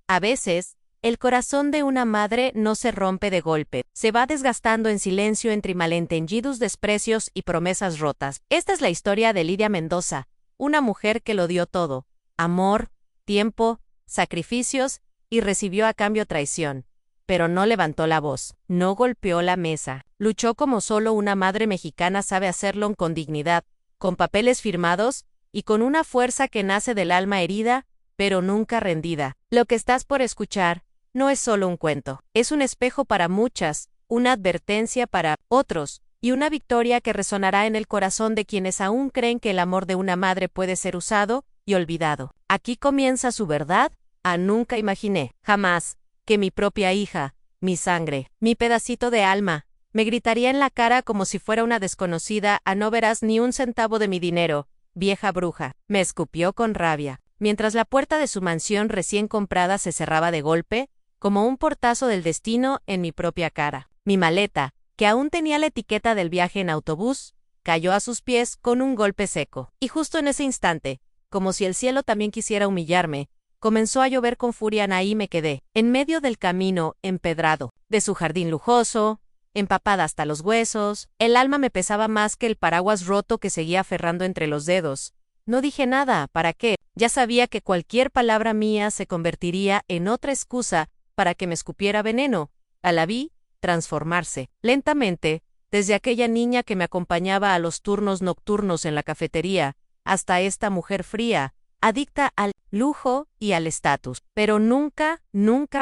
A veces, el corazón de una madre no se rompe de golpe, se va desgastando en silencio entre malentendidos, desprecios y promesas rotas. Esta es la historia de Lidia Mendoza, una mujer que lo dio todo: amor, tiempo, sacrificios, y recibió a cambio traición. Pero no levantó la voz, no golpeó la mesa, luchó como solo una madre mexicana sabe hacerlo, con dignidad, con papeles firmados y con una fuerza que nace del alma herida, pero nunca rendida. Lo que estás por escuchar no es solo un cuento, es un espejo para muchas, una advertencia para otros, y una victoria que resonará en el corazón de quienes aún creen que el amor de una madre puede ser usado y olvidado. Aquí comienza su verdad. Nunca imaginé, jamás, que mi propia hija, mi sangre, mi pedacito de alma, me gritaría en la cara como si fuera una desconocida: no verás ni un centavo de mi dinero, vieja bruja. Me escupió con rabia, mientras la puerta de su mansión recién comprada se cerraba de golpe, como un portazo del destino en mi propia cara. Mi maleta, que aún tenía la etiqueta del viaje en autobús, cayó a sus pies con un golpe seco. Y justo en ese instante, como si el cielo también quisiera humillarme, comenzó a llover con furia. Ahí me quedé, en medio del camino empedrado, de su jardín lujoso, empapada hasta los huesos. El alma me pesaba más que el paraguas roto que seguía aferrando entre los dedos. No dije nada, ¿para qué? Ya sabía que cualquier palabra mía se convertiría en otra excusa para que me escupiera veneno. La vi transformarse, lentamente, desde aquella niña que me acompañaba a los turnos nocturnos en la cafetería, hasta esta mujer fría, adicta al lujo y al estatus. Pero nunca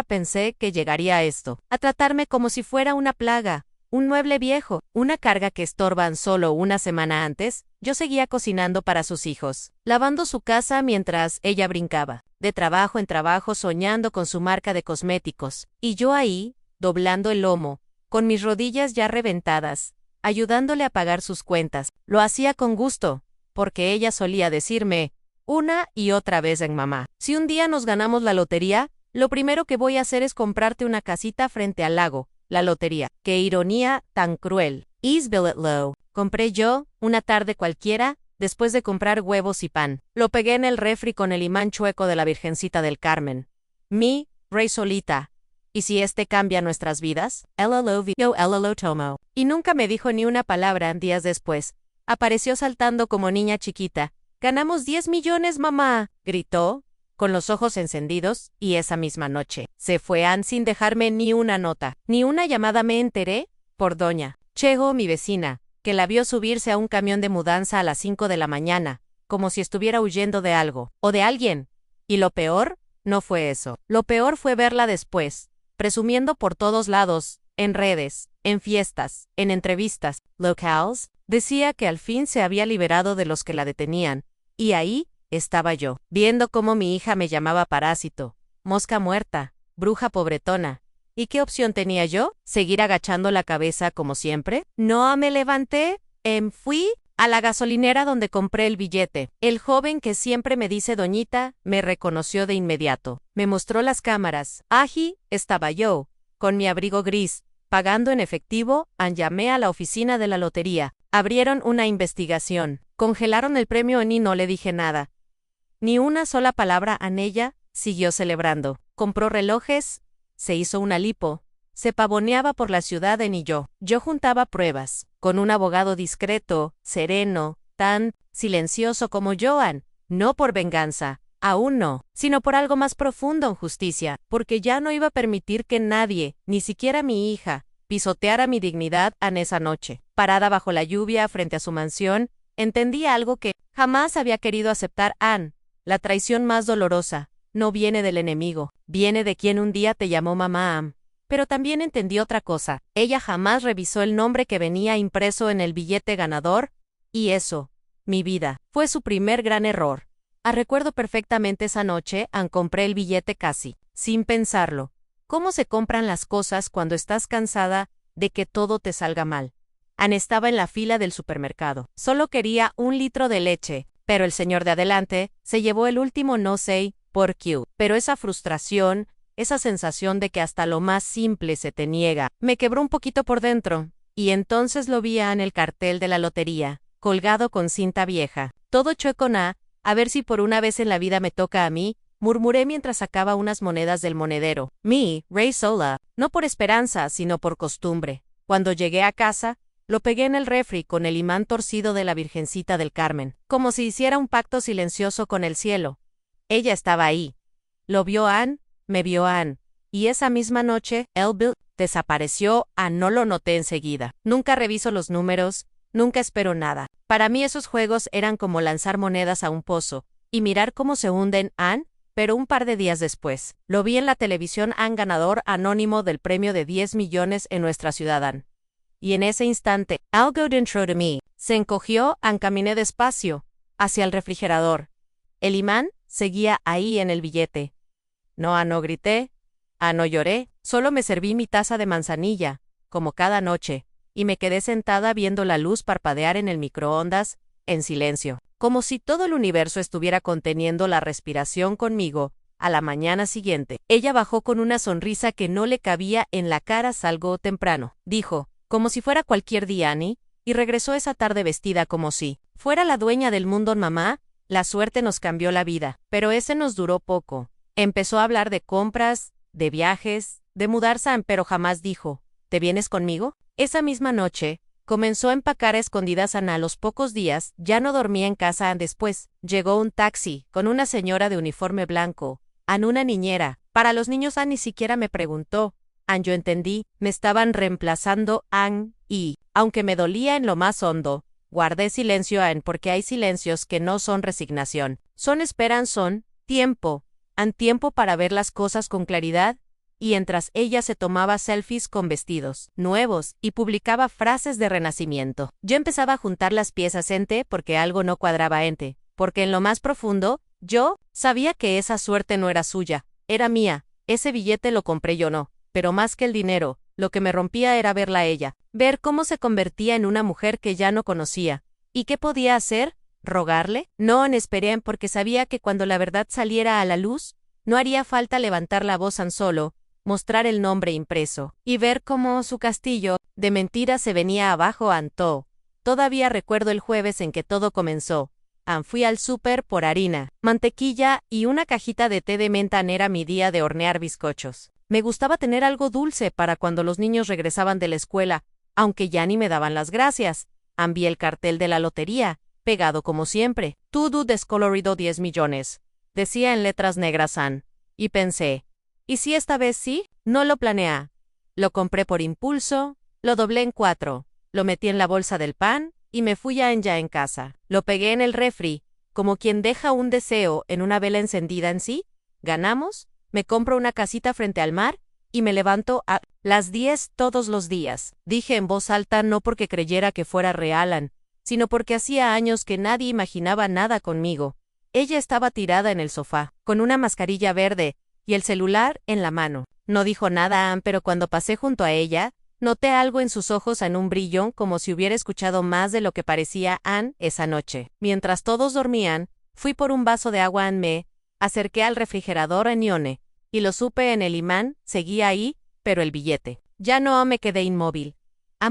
pensé que llegaría a esto, a tratarme como si fuera una plaga, un mueble viejo, una carga que estorban. Solo una semana antes, yo seguía cocinando para sus hijos, lavando su casa mientras ella brincaba, de trabajo en trabajo, soñando con su marca de cosméticos, y yo ahí, doblando el lomo, con mis rodillas ya reventadas, ayudándole a pagar sus cuentas. Lo hacía con gusto, porque ella solía decirme una y otra vez: en mamá, si un día nos ganamos la lotería, lo primero que voy a hacer es comprarte una casita frente al lago. La lotería. ¡Qué ironía tan cruel! Isbill Low. Compré yo, una tarde cualquiera, después de comprar huevos y pan. Lo pegué en el refri con el imán chueco de la Virgencita del Carmen. Mi rey solita. ¿Y si este cambia nuestras vidas? Lo tomo. Y nunca me dijo ni una palabra. Días después, apareció saltando como niña chiquita. «¡Ganamos 10 millones, mamá!», gritó, con los ojos encendidos, y esa misma noche se fue sin dejarme ni una nota, ni una llamada. Me enteré por doña Chego, mi vecina, que la vio subirse a un camión de mudanza a las 5 de la mañana, como si estuviera huyendo de algo, o de alguien. Y lo peor no fue eso. Lo peor fue verla después, presumiendo por todos lados, en redes, en fiestas, en entrevistas, locals. Decía que al fin se había liberado de los que la detenían, y ahí estaba yo, viendo cómo mi hija me llamaba parásito, mosca muerta, bruja pobretona. ¿Y qué opción tenía yo? ¿Seguir agachando la cabeza como siempre? No, me levanté, fui a la gasolinera donde compré el billete. El joven que siempre me dice doñita, me reconoció de inmediato. Me mostró las cámaras. Allí estaba yo, con mi abrigo gris, pagando en efectivo. Llamé a la oficina de la lotería. Abrieron una investigación. Congelaron el premio y no le dije nada. Ni una sola palabra. Ella siguió celebrando. Compró relojes, se hizo una lipo, se pavoneaba por la ciudad yo juntaba pruebas, con un abogado discreto, sereno, tan silencioso como Joan, no por venganza, aún no, sino por algo más profundo en justicia, porque ya no iba a permitir que nadie, ni siquiera mi hija, pisoteara mi dignidad. Esa noche, parada bajo la lluvia frente a su mansión, entendí algo que jamás había querido aceptar. La traición más dolorosa no viene del enemigo, viene de quien un día te llamó mamá. Pero también entendí otra cosa. Ella jamás revisó el nombre que venía impreso en el billete ganador, y eso, mi vida, fue su primer gran error. Recuerdo perfectamente esa noche. Compré el billete casi sin pensarlo. ¿Cómo se compran las cosas cuando estás cansada de que todo te salga mal? Estaba en la fila del supermercado. Solo quería 1 litro de leche, pero el señor de adelante se llevó el último. No sé por qué, pero esa frustración, esa sensación de que hasta lo más simple se te niega, me quebró un poquito por dentro. Y entonces lo vi en el cartel de la lotería, colgado con cinta vieja, todo chueco. A ver si por una vez en la vida me toca a mí, murmuré mientras sacaba unas monedas del monedero. Mi, rey sola, no por esperanza, sino por costumbre. Cuando llegué a casa, lo pegué en el refri con el imán torcido de la Virgencita del Carmen, como si hiciera un pacto silencioso con el cielo. Ella estaba ahí. Lo vio Ann, me vio Ann, y esa misma noche, Bill desapareció. No lo noté enseguida. Nunca reviso los números, nunca espero nada. Para mí esos juegos eran como lanzar monedas a un pozo, y mirar cómo se hunden. Pero un par de días después, lo vi en la televisión. Ganador anónimo del premio de 10 millones en nuestra ciudad. Y en ese instante, algo dentro de mí se encogió. Caminé despacio hacia el refrigerador. El imán seguía ahí en el billete. No grité, no lloré, solo me serví mi taza de manzanilla, como cada noche, y me quedé sentada viendo la luz parpadear en el microondas, en silencio, como si todo el universo estuviera conteniendo la respiración conmigo. A la mañana siguiente, ella bajó con una sonrisa que no le cabía en la cara. Salgo temprano, dijo, como si fuera cualquier día, Annie, y regresó esa tarde vestida como si fuera la dueña del mundo. Mamá, la suerte nos cambió la vida, pero ese nos duró poco. Empezó a hablar de compras, de viajes, de mudarse, pero jamás dijo, ¿te vienes conmigo? Esa misma noche, comenzó a empacar a escondidas. A los pocos días, ya no dormía en casa. Después, llegó un taxi, con una señora de uniforme blanco, una niñera. Para los niños. Ni siquiera me preguntó. Yo entendí, me estaban reemplazando. Y, aunque me dolía en lo más hondo, guardé silencio. Porque hay silencios que no son resignación, son esperan, son tiempo. Tiempo para ver las cosas con claridad. Y mientras ella se tomaba selfies con vestidos nuevos y publicaba frases de renacimiento, yo empezaba a juntar las piezas. Porque algo no cuadraba. Porque en lo más profundo, yo sabía que esa suerte no era suya, era mía. Ese billete lo compré yo, no. Pero más que el dinero, lo que me rompía era verla a ella, ver cómo se convertía en una mujer que ya no conocía. ¿Y qué podía hacer? ¿Rogarle? No esperé, porque sabía que cuando la verdad saliera a la luz, no haría falta levantar la voz. Solo mostrar el nombre impreso, y ver cómo su castillo de mentiras se venía abajo. Todavía recuerdo el jueves en que todo comenzó. Fui al súper por harina, mantequilla y una cajita de té de menta. Era mi día de hornear bizcochos. Me gustaba tener algo dulce para cuando los niños regresaban de la escuela, aunque ya ni me daban las gracias. Vi el cartel de la lotería, pegado como siempre. Todo descolorido 10 millones. Decía en letras negras y pensé, ¿y si esta vez sí? No lo planeé. Lo compré por impulso, lo doblé en 4, lo metí en la bolsa del pan y me fui ya en casa. Lo pegué en el refri, como quien deja un deseo en una vela encendida. Ganamos, me compro una casita frente al mar y me levanto a las 10 todos los días. Dije en voz alta, no porque creyera que fuera real, sino porque hacía años que nadie imaginaba nada conmigo. Ella estaba tirada en el sofá, con una mascarilla verde y el celular en la mano. No dijo nada, pero cuando pasé junto a ella, noté algo en sus ojos, un brillo, como si hubiera escuchado más de lo que parecía. Esa noche, mientras todos dormían, fui por un vaso de agua. Me acerqué al refrigerador y lo supe en el imán, seguía ahí, pero el billete. Ya no me quedé inmóvil.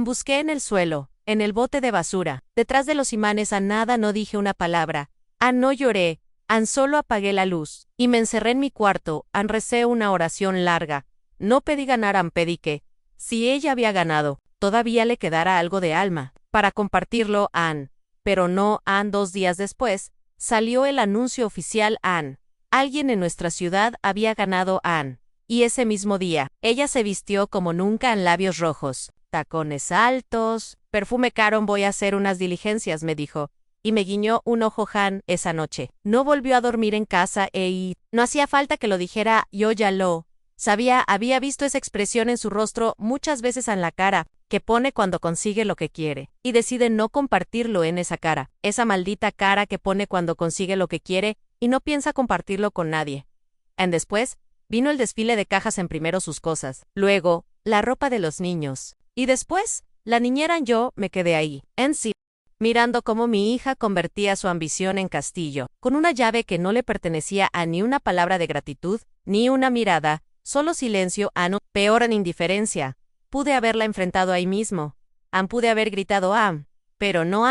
Busqué en el suelo, en el bote de basura, detrás de los imanes. Nada, no dije una palabra. No lloré. Solo apagué la luz, y me encerré en mi cuarto. Recé una oración larga. No pedí ganar. Pedí que, si ella había ganado, todavía le quedara algo de alma, para compartirlo. Pero no. 2 días después, salió el anuncio oficial. Alguien en nuestra ciudad había ganado. Y ese mismo día, ella se vistió como nunca, en labios rojos, tacones altos, perfume caro. Voy a hacer unas diligencias, me dijo. Y me guiñó un ojo. Esa noche, no volvió a dormir en casa. Y no hacía falta que lo dijera, yo ya lo sabía. Había visto esa expresión en su rostro muchas veces, en la cara que pone cuando consigue lo que quiere, y decide no compartirlo. En esa cara, esa maldita cara que pone cuando consigue lo que quiere, y no piensa compartirlo con nadie. Después, vino el desfile de cajas. Primero sus cosas, luego, la ropa de los niños, y después, la niñera. Yo me quedé ahí, sí, mirando cómo mi hija convertía su ambición en castillo, con una llave que no le pertenecía. Ni una palabra de gratitud, ni una mirada, solo silencio. No, peor, en indiferencia. Pude haberla enfrentado ahí mismo. Pude haber gritado, pero no,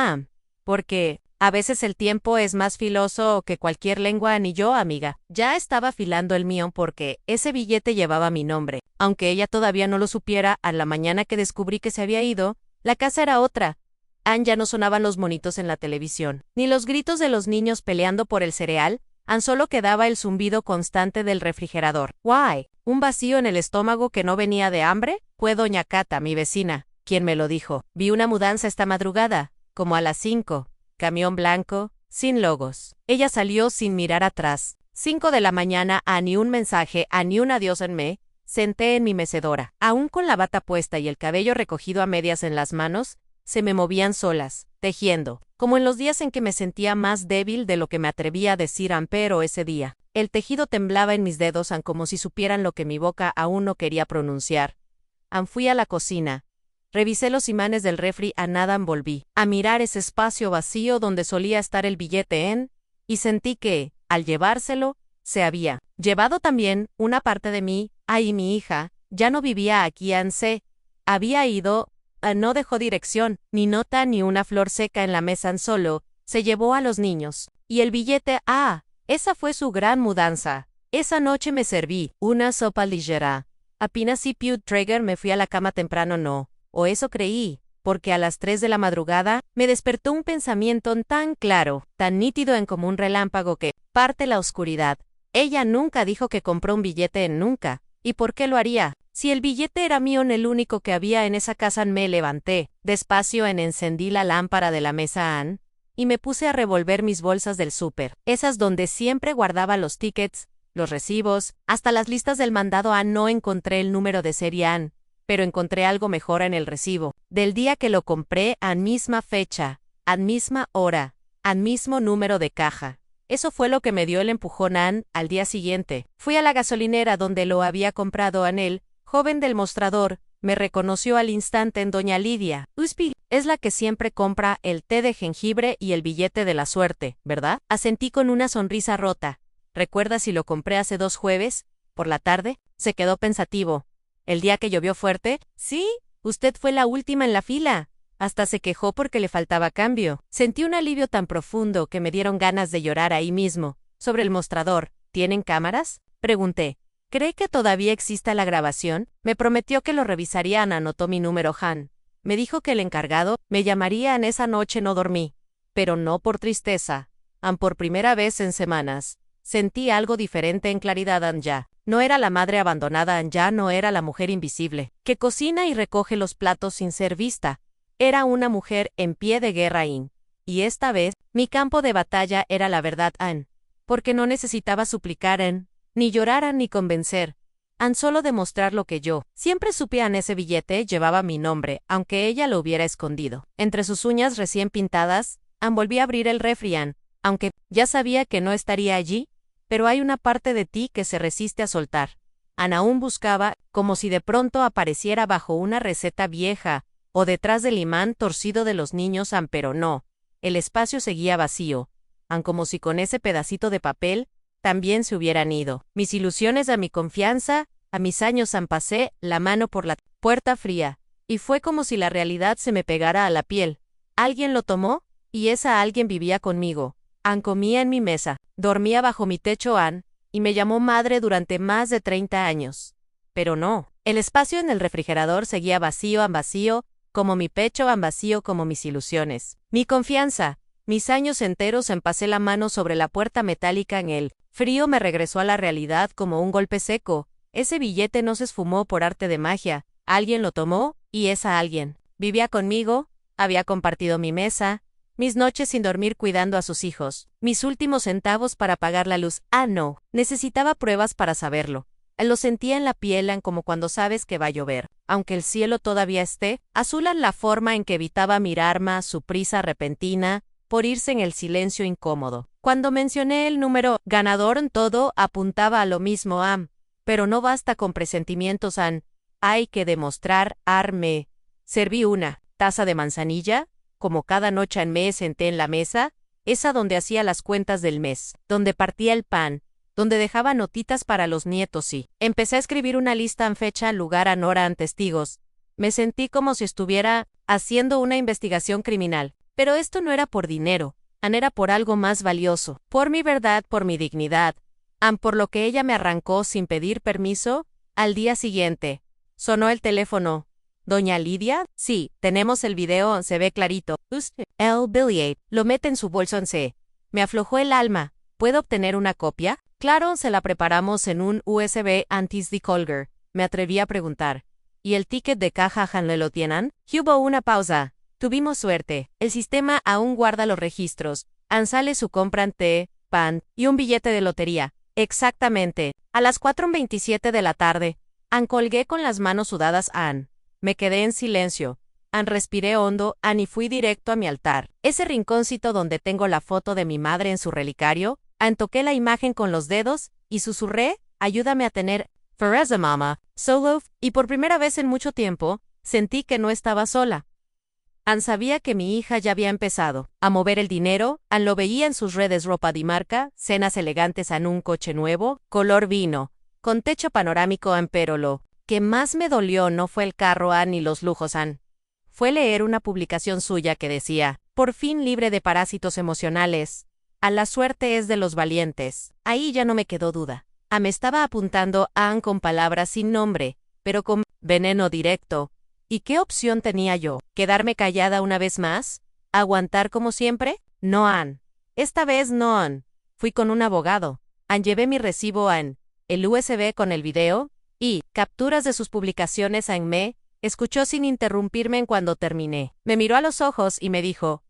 porque, A veces el tiempo es más filoso que cualquier lengua, ni yo, amiga. Ya estaba afilando el mío porque ese billete llevaba mi nombre. Aunque ella todavía no lo supiera, a la mañana que descubrí que se había ido, la casa era otra. Ya no sonaban los monitos en la televisión, ni los gritos de los niños peleando por el cereal. Solo quedaba el zumbido constante del refrigerador. ¿Why? ¿Un vacío en el estómago que no venía de hambre? Fue doña Cata, mi vecina, quien me lo dijo. Vi una mudanza esta madrugada, como a las 5. Camión blanco, sin logos. Ella salió sin mirar atrás. 5 de la mañana, ni un mensaje, ni un adiós en me. Senté en mi mecedora. Aún con la bata puesta y el cabello recogido a medias en las manos, se me movían solas, tejiendo, como en los días en que me sentía más débil de lo que me atrevía a decir pero ese día. El tejido temblaba en mis dedos como si supieran lo que mi boca aún no quería pronunciar. Fui a la cocina. Revisé los imanes del refri, nada volví a mirar ese espacio vacío donde solía estar el billete y sentí que, al llevárselo, se había llevado también una parte de mí. Mi hija ya no vivía aquí, había ido. No dejó dirección, ni nota ni una flor seca en la mesa, solo se llevó a los niños. Y el billete, esa fue su gran mudanza. Esa noche me serví una sopa ligera. Apenas si Pew Traeger me fui a la cama temprano, no, o eso creí, porque a las 3 de la madrugada me despertó un pensamiento tan claro, tan nítido como un relámpago que parte la oscuridad. Ella nunca dijo que compró un billete nunca. ¿Y por qué lo haría? Si el billete era mío, el único que había en esa casa. Me levanté, despacio, encendí la lámpara de la mesa y me puse a revolver mis bolsas del súper, esas donde siempre guardaba los tickets, los recibos, hasta las listas del mandado. No encontré el número de serie pero encontré algo mejor en el recibo, del día que lo compré, misma fecha, misma hora, mismo número de caja. Eso fue lo que me dio el empujón. Al día siguiente, fui a la gasolinera donde lo había comprado. El joven del mostrador me reconoció al instante en doña Lidia. Uspi, es la que siempre compra el té de jengibre y el billete de la suerte, ¿verdad? Asentí con una sonrisa rota. ¿Recuerda si lo compré hace 2 jueves, por la tarde? Se quedó pensativo. ¿El día que llovió fuerte? Sí, usted fue la última en la fila. Hasta se quejó porque le faltaba cambio. Sentí un alivio tan profundo que me dieron ganas de llorar ahí mismo. Sobre el mostrador, ¿tienen cámaras?, pregunté. ¿Cree que todavía exista la grabación? Me prometió que lo revisaría. Anotó mi número. Me dijo que el encargado me llamaría. Esa noche no dormí. Pero no por tristeza. Por primera vez en semanas, sentí algo diferente en claridad. Ya no era la madre abandonada. Ya no era la mujer invisible, que cocina y recoge los platos sin ser vista. Era una mujer en pie de guerra. Y esta vez, mi campo de batalla era la verdad. Porque no necesitaba suplicar ni llorar ni convencer. Solo demostrar lo que yo siempre supe. Ese billete llevaba mi nombre, aunque ella lo hubiera escondido. Entre sus uñas recién pintadas, volví a abrir el refri. Aunque ya sabía que no estaría allí, pero hay una parte de ti que se resiste a soltar. Aún buscaba, como si de pronto apareciera bajo una receta vieja, o detrás del imán torcido de los niños. Pero no. El espacio seguía vacío. Como si con ese pedacito de papel también se hubieran ido mis ilusiones, mi confianza, mis años. Pasé la mano por la puerta fría, y fue como si la realidad se me pegara a la piel. Alguien lo tomó, y esa alguien vivía conmigo. Comía en mi mesa, dormía bajo mi techo. Y me llamó madre durante más de 30 años. Pero no. El espacio en el refrigerador seguía vacío, vacío, como mi pecho, vacío como mis ilusiones. Mi confianza, mis años enteros. Pasé la mano sobre la puerta metálica. El frío me regresó a la realidad como un golpe seco. Ese billete no se esfumó por arte de magia. Alguien lo tomó, y esa alguien vivía conmigo, había compartido mi mesa, mis noches sin dormir cuidando a sus hijos, mis últimos centavos para pagar la luz. No, necesitaba pruebas para saberlo. Lo sentía en la piel, como cuando sabes que va a llover. Aunque el cielo todavía esté azul. La forma en que evitaba mirar más su prisa repentina por irse en el silencio incómodo. Cuando mencioné el número ganador, todo apuntaba a lo mismo. Pero no basta con presentimientos. Hay que demostrar. Me serví una taza de manzanilla, como cada noche. Me senté en la mesa, esa donde hacía las cuentas del mes, donde partía el pan, donde dejaba notitas para los nietos y empecé a escribir una lista. Fecha, lugar, hora, testigos. Me sentí como si estuviera haciendo una investigación criminal. Pero esto no era por dinero. An era por algo más valioso, por mi verdad, por mi dignidad, an por lo que ella me arrancó sin pedir permiso. Al día siguiente, sonó el teléfono. ¿Doña Lidia? Sí, tenemos el video, se ve clarito. Usted, el Billy, lo mete en su bolso en C. Me aflojó el alma. ¿Puedo obtener una copia? Claro, se la preparamos en un USB antes de colgar. Me atreví a preguntar. ¿Y el ticket de caja Han lo tienen? Hubo una pausa. Tuvimos suerte. El sistema aún guarda los registros. An sale su compra en té, pan y un billete de lotería. Exactamente. A las 4:27 de la tarde. An colgué con las manos sudadas An. Me quedé en silencio. An respiré hondo, An y fui directo a mi altar. Ese rinconcito donde tengo la foto de mi madre en su relicario. An toqué la imagen con los dedos y susurré, ayúdame a tener Forever Mama, solo, y por primera vez en mucho tiempo, sentí que no estaba sola. An sabía que mi hija ya había empezado a mover el dinero. An lo veía en sus redes, ropa de marca, cenas elegantes en un coche nuevo, color vino, con techo panorámico. An, pero lo que más me dolió no fue el carro An ni los lujos An. Fue leer una publicación suya que decía, por fin libre de parásitos emocionales. A la suerte es de los valientes. Ahí ya no me quedó duda. Me estaba apuntando a An con palabras sin nombre, pero con veneno directo. ¿Y qué opción tenía yo? ¿Quedarme callada una vez más? ¿Aguantar como siempre? No, An. Esta vez no, An. Fui con un abogado. An, llevé mi recibo An, el USB con el video, y capturas de sus publicaciones. An me escuchó sin interrumpirme en cuando terminé. Me miró a los ojos y me dijo,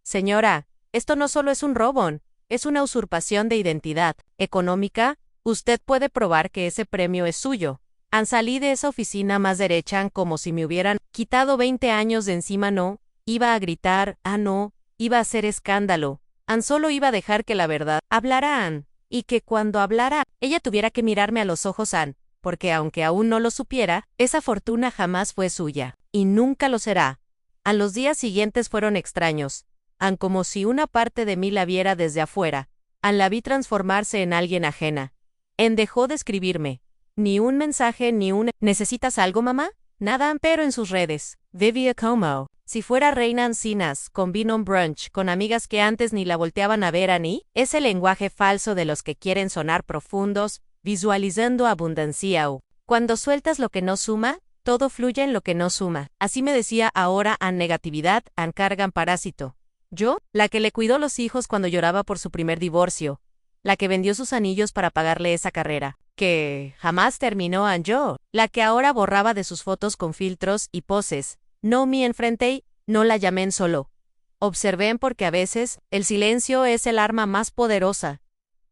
señora, esto no solo es un robo, es una usurpación de identidad económica. Usted puede probar que ese premio es suyo. An, salí de esa oficina más derecha como si me hubieran quitado 20 años de encima. No iba a gritar, no iba a hacer escándalo. An, solo iba a dejar que la verdad hablara An, y que cuando hablara, ella tuviera que mirarme a los ojos An, porque aunque aún no lo supiera, esa fortuna jamás fue suya, y nunca lo será. An, los días siguientes fueron extraños. An, como si una parte de mí la viera desde afuera. An, la vi transformarse en alguien ajena. En dejó de escribirme. Ni un mensaje, ni un ¿necesitas algo, mamá? Nada, pero en sus redes. Vivía como si fuera reina Encinas, con vino en brunch, con amigas que antes ni la volteaban a ver. Ni ese lenguaje falso de los que quieren sonar profundos, visualizando abundancia. Cuando sueltas lo que no suma, todo fluye en lo que no suma. Así me decía ahora An, negatividad, An, cargan parásito. Yo, la que le cuidó los hijos cuando lloraba por su primer divorcio. La que vendió sus anillos para pagarle esa carrera, que jamás terminó. An, yo, la que ahora borraba de sus fotos con filtros y poses. No me enfrenté, no la llamé en solo. Observé porque a veces, el silencio es el arma más poderosa.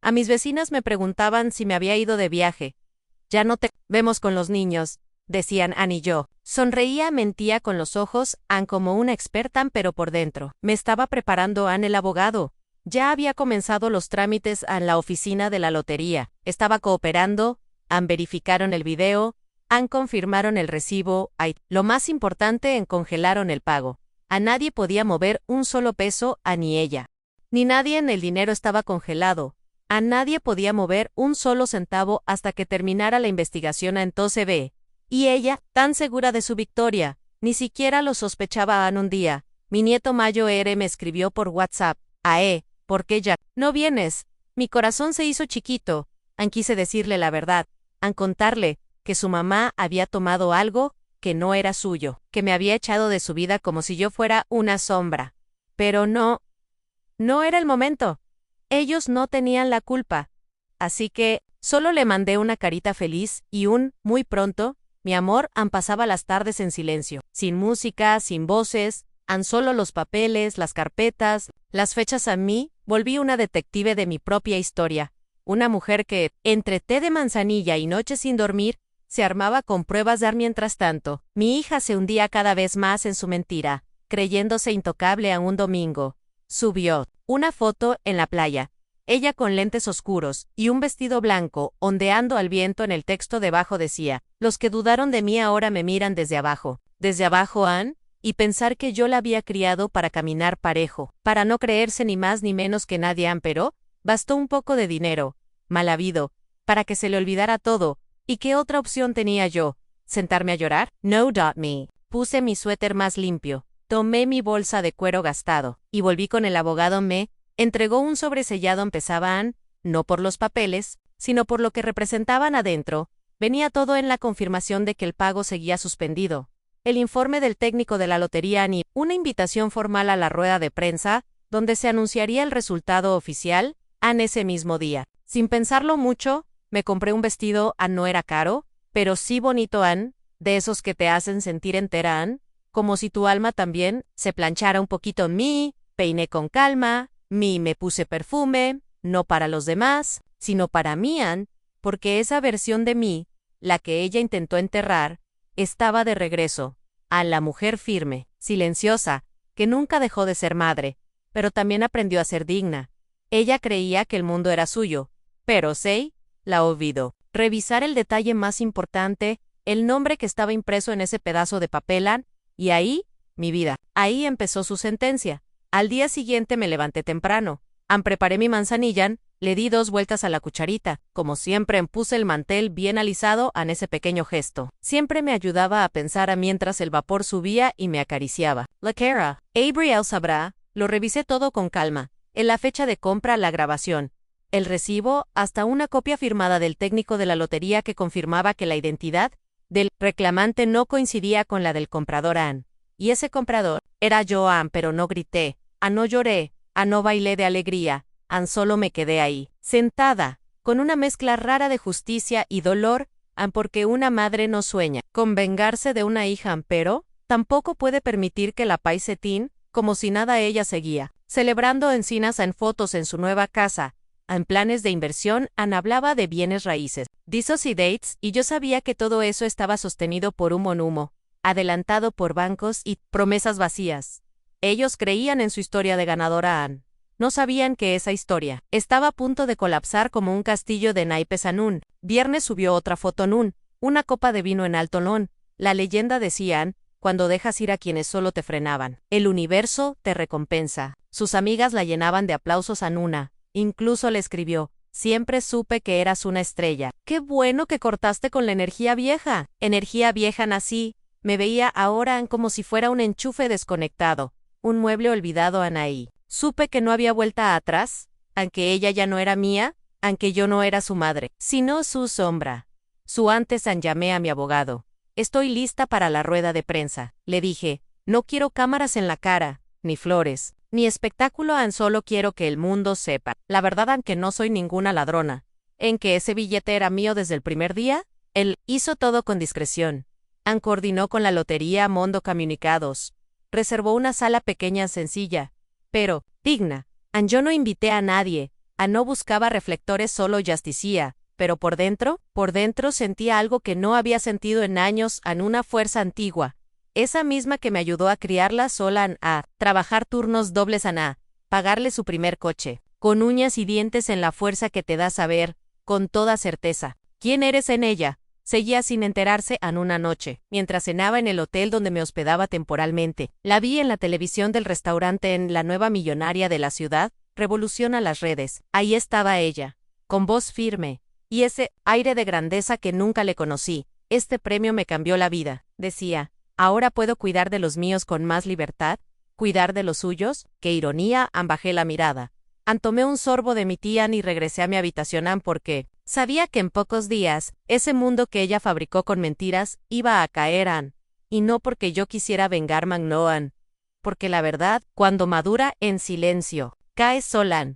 A mis vecinas me preguntaban si me había ido de viaje. Ya no te vemos con los niños, decían An y yo. Sonreía, mentía con los ojos, An, como una experta, pero por dentro. Me estaba preparando An, el abogado. Ya había comenzado los trámites en la oficina de la lotería. Estaba cooperando. An, verificaron el video. An, confirmaron el recibo. Lo más importante, congelaron el pago. A nadie podía mover un solo peso, An ni ella. Ni nadie en el dinero estaba congelado. A nadie podía mover un solo centavo hasta que terminara la investigación. Entonces ve. Y ella, tan segura de su victoria, ni siquiera lo sospechaba. An, un día, mi nieto Mayo me escribió por WhatsApp. ¿Por qué ya no vienes? Mi corazón se hizo chiquito. An, quise decirle la verdad. An, contarle que su mamá había tomado algo que no era suyo, que me había echado de su vida como si yo fuera una sombra. Pero no era el momento. Ellos no tenían la culpa. Así que solo le mandé una carita feliz y muy pronto, mi amor. An, pasaba las tardes en silencio, sin música, sin voces, An, solo los papeles, las carpetas, las fechas. A mí, volví una detective de mi propia historia. Una mujer que, entre té de manzanilla y noches sin dormir, se armaba con pruebas de An. Mientras tanto, mi hija se hundía cada vez más en su mentira, creyéndose intocable. A un domingo, subió una foto en la playa. Ella con lentes oscuros y un vestido blanco, ondeando al viento. En el texto debajo decía, los que dudaron de mí ahora me miran desde abajo. Desde abajo, An. Y pensar que yo la había criado para caminar parejo, para no creerse ni más ni menos que nadie. An, pero bastó un poco de dinero, mal habido, para que se le olvidara todo. ¿Y qué otra opción tenía yo? ¿Sentarme a llorar? No. Me puse mi suéter más limpio. Tomé mi bolsa de cuero gastado y volví con el abogado. Me entregó un sobresellado. Empezaba Ann, no por los papeles, sino por lo que representaban adentro. Venía todo en la confirmación de que el pago seguía suspendido, el informe del técnico de la lotería y una invitación formal a la rueda de prensa, donde se anunciaría el resultado oficial, ese mismo día. Sin pensarlo mucho, me compré un vestido. No era caro, pero sí bonito, de esos que te hacen sentir entera, como si tu alma también se planchara un poquito. Peiné con calma, me puse perfume, no para los demás, sino para mí, porque esa versión de mí, la que ella intentó enterrar, estaba de regreso. La mujer firme, silenciosa, que nunca dejó de ser madre, pero también aprendió a ser digna. Ella creía que el mundo era suyo, pero Sei la olvidó. Revisar el detalle más importante, el nombre que estaba impreso en ese pedazo de papel, y ahí, mi vida. Ahí empezó su sentencia. Al día siguiente me levanté temprano. Preparé mi manzanilla, le di 2 vueltas a la cucharita. Como siempre, puse el mantel bien alisado en ese pequeño gesto. Siempre me ayudaba a pensar mientras el vapor subía y me acariciaba. La cara. Abriel sabrá. Lo revisé todo con calma. En la fecha de compra, la grabación, el recibo, hasta una copia firmada del técnico de la lotería que confirmaba que la identidad del reclamante no coincidía con la del comprador. Y ese comprador era yo. Pero no grité, no lloré, no bailé de alegría, solo me quedé ahí, sentada, con una mezcla rara de justicia y dolor, porque una madre no sueña con vengarse de una hija, pero tampoco puede permitir que la paisetín, como si nada. Ella seguía celebrando encinas en fotos en su nueva casa, en planes de inversión. Hablaba de bienes raíces, dates, y yo sabía que todo eso estaba sostenido por humo, adelantado por bancos y promesas vacías. Ellos creían en su historia de ganadora. No sabían que esa historia estaba a punto de colapsar como un castillo de naipes. Viernes subió otra foto una copa de vino en alto lón. La leyenda decía, cuando dejas ir a quienes solo te frenaban, el universo te recompensa. Sus amigas la llenaban de aplausos. Incluso le escribió, siempre supe que eras una estrella. Qué bueno que cortaste con la energía vieja. Energía vieja. Así me veía ahora como si fuera un enchufe desconectado, un mueble olvidado. Ahí supe que no había vuelta atrás, aunque ella ya no era mía, aunque yo no era su madre, sino su sombra. Su antes. Llamé a mi abogado. Estoy lista para la rueda de prensa, le dije. No quiero cámaras en la cara, ni flores, ni espectáculo. Solo quiero que el mundo sepa la verdad, aunque no soy ninguna ladrona, en que ese billete era mío desde el primer día. Él hizo todo con discreción. Coordinó con la lotería Mondo Comunicados. Reservó una sala pequeña, sencilla, pero digna. Yo no invité a nadie. No buscaba reflectores, solo justicia. Pero por dentro sentía algo que no había sentido en años, una fuerza antigua. Esa misma que me ayudó a criarla sola, a trabajar turnos dobles, a pagarle su primer coche, con uñas y dientes, en la fuerza que te da saber, con toda certeza, quién eres en ella. Seguía sin enterarse. Una noche, mientras cenaba en el hotel donde me hospedaba temporalmente, la vi en la televisión del restaurante en la nueva millonaria de la ciudad, revoluciona las redes. Ahí estaba ella, con voz firme, y ese aire de grandeza que nunca le conocí. Este premio me cambió la vida, decía. Ahora puedo cuidar de los míos con más libertad, cuidar de los suyos. Qué ironía. Bajé la mirada. Tomé un sorbo de mi tía y regresé a mi habitación, porque sabía que en pocos días, ese mundo que ella fabricó con mentiras, iba a caer, y no porque yo quisiera vengarme, no, porque la verdad, cuando madura en silencio, cae sola.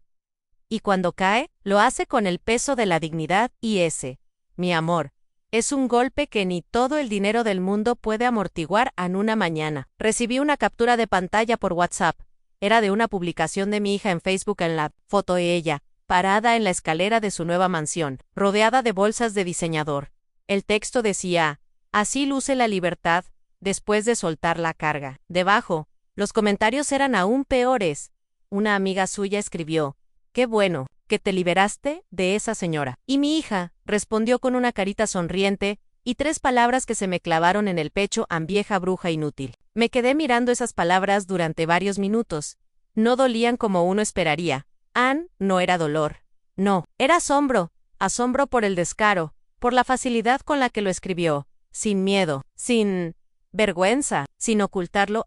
Y cuando cae, lo hace con el peso de la dignidad, y ese, mi amor, es un golpe que ni todo el dinero del mundo puede amortiguar en una mañana. Recibí una captura de pantalla por WhatsApp. Era de una publicación de mi hija en Facebook. En la foto ella, parada en la escalera de su nueva mansión, rodeada de bolsas de diseñador. El texto decía, así luce la libertad, después de soltar la carga. Debajo, los comentarios eran aún peores. Una amiga suya escribió, qué bueno que te liberaste de esa señora. Y mi hija respondió con una carita sonriente y 3 palabras que se me clavaron en el pecho: vieja bruja inútil. Me quedé mirando esas palabras durante varios minutos. No dolían como uno esperaría. No era dolor. No, era asombro. Asombro por el descaro, por la facilidad con la que lo escribió. Sin miedo, sin vergüenza, sin ocultarlo.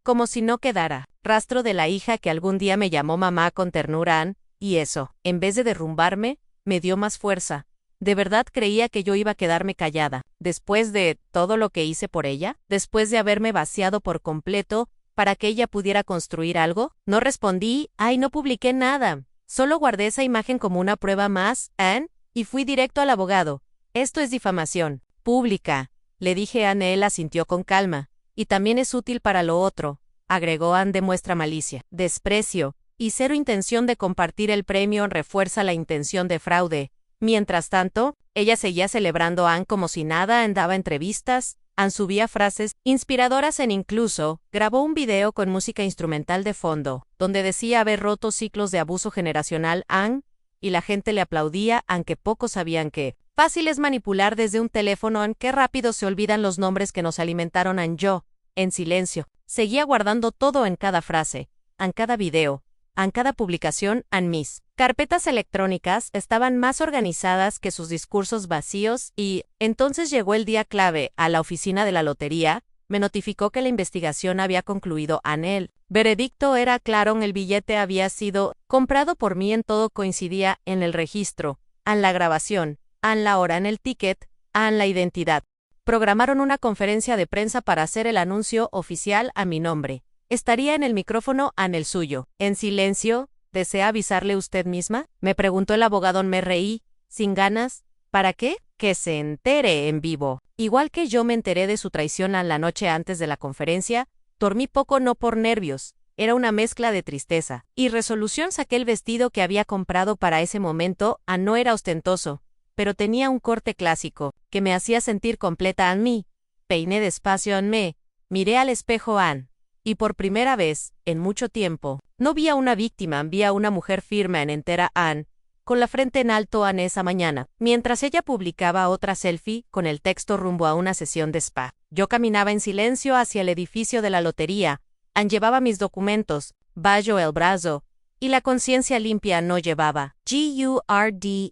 Como si no quedara rastro de la hija que algún día me llamó mamá con ternura, Ann, y eso, en vez de derrumbarme, me dio más fuerza. ¿De verdad creía que yo iba a quedarme callada, después de todo lo que hice por ella? ¿Después de haberme vaciado por completo para que ella pudiera construir algo? No respondí, no publiqué nada. Solo guardé esa imagen como una prueba más, Ann, y fui directo al abogado. Esto es difamación pública, le dije a Ann. Él asintió con calma. Y también es útil para lo otro, agregó Ann. Demuestra malicia, desprecio y cero intención de compartir el premio. Refuerza la intención de fraude. Mientras tanto, ella seguía celebrando a Ann como si nada. Ann daba entrevistas, Ann subía frases inspiradoras incluso grabó un video con música instrumental de fondo, donde decía haber roto ciclos de abuso generacional Ann, y la gente le aplaudía, aunque pocos sabían que fácil es manipular desde un teléfono. Ann, qué rápido se olvidan los nombres que nos alimentaron. Ann. Yo, en silencio, seguía guardando todo en cada frase, en cada video, en cada publicación. Ann. Mis carpetas electrónicas estaban más organizadas que sus discursos vacíos y, entonces llegó el día clave. A la oficina de la lotería, me notificó que la investigación había concluido. Ann. El veredicto era claro. El billete había sido comprado por mí. En todo coincidía, en el registro, en la grabación, en la hora, en el ticket, en la identidad. Programaron una conferencia de prensa para hacer el anuncio oficial a mi nombre. Estaría en el micrófono, en el suyo. En silencio. ¿Desea avisarle usted misma?, me preguntó el abogado. Me reí, sin ganas. ¿Para qué? Que se entere en vivo. Igual que yo me enteré de su traición la noche antes de la conferencia, dormí poco, no por nervios. Era una mezcla de tristeza y resolución. Saqué el vestido que había comprado para ese momento. No era ostentoso, pero tenía un corte clásico, que me hacía sentir completa. Ann. Me peiné despacio. Ann. Me miré al espejo. Ann. Y por primera vez, en mucho tiempo, no vi a una víctima, vi a una mujer firme, entera. Ann, con la frente en alto. Ann. Esa mañana, mientras ella publicaba otra selfie con el texto rumbo a una sesión de spa, yo caminaba en silencio hacia el edificio de la lotería. Ann llevaba mis documentos, bajo el brazo, y la conciencia limpia. No llevaba GURDAES,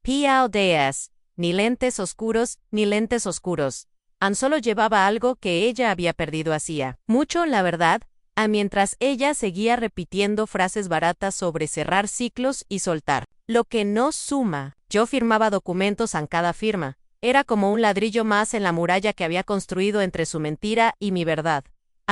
PLDS, ni lentes oscuros, ni lentes oscuros. Ann solo llevaba algo que ella había perdido hacía mucho, la verdad. Mientras ella seguía repitiendo frases baratas sobre cerrar ciclos y soltar lo que no suma. Yo firmaba documentos. En cada firma era como un ladrillo más en la muralla que había construido entre su mentira y mi verdad.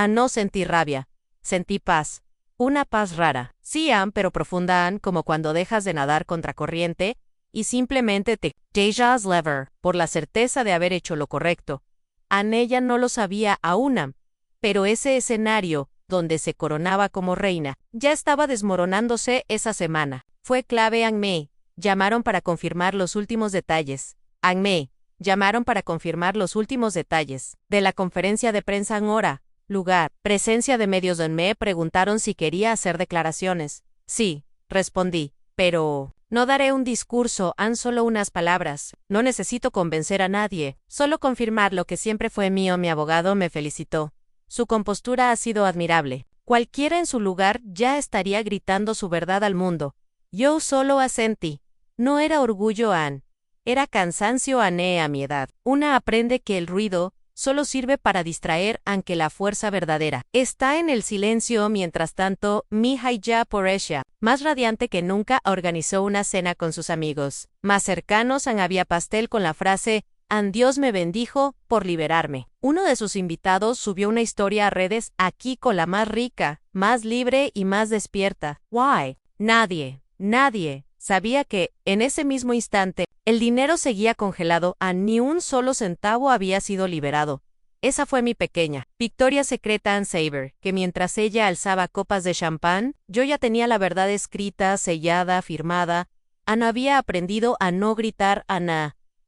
No sentí rabia, sentí paz. Una paz rara. Sí, Ann, pero profunda. Ann, como cuando dejas de nadar contracorriente y simplemente te dejas lever por la certeza de haber hecho lo correcto. Ann. Ella no lo sabía aún, Ann, pero ese escenario, donde se coronaba como reina, ya estaba desmoronándose esa semana. Fue clave. Ann. Me llamaron para confirmar los últimos detalles. Ann. Me llamaron para confirmar los últimos detalles de la conferencia de prensa. En hora, lugar, presencia de medios. Ann. Me preguntaron si quería hacer declaraciones. Sí, respondí, pero no daré un discurso. Ann. Solo unas palabras. No necesito convencer a nadie, solo confirmar lo que siempre fue mío. Mi abogado me felicitó. Su compostura ha sido admirable. Cualquiera en su lugar ya estaría gritando su verdad al mundo. Yo solo asentí. No era orgullo, Ann. Era cansancio. Ann. A mi edad, una aprende que el ruido solo sirve para distraer, aunque la fuerza verdadera está en el silencio. Mientras tanto, Mihaja Poresha, más radiante que nunca, organizó una cena con sus amigos más cercanos. Ann. Había pastel con la frase Ann. Dios me bendijo por liberarme. Uno de sus invitados subió una historia a redes: aquí con la más rica, más libre y más despierta. Why? Nadie sabía que, en ese mismo instante, el dinero seguía congelado. Ni un solo centavo había sido liberado. Esa fue mi pequeña victoria secreta. Ann Saber, que mientras ella alzaba copas de champán, yo ya tenía la verdad escrita, sellada, firmada. Ann había aprendido a no gritar, a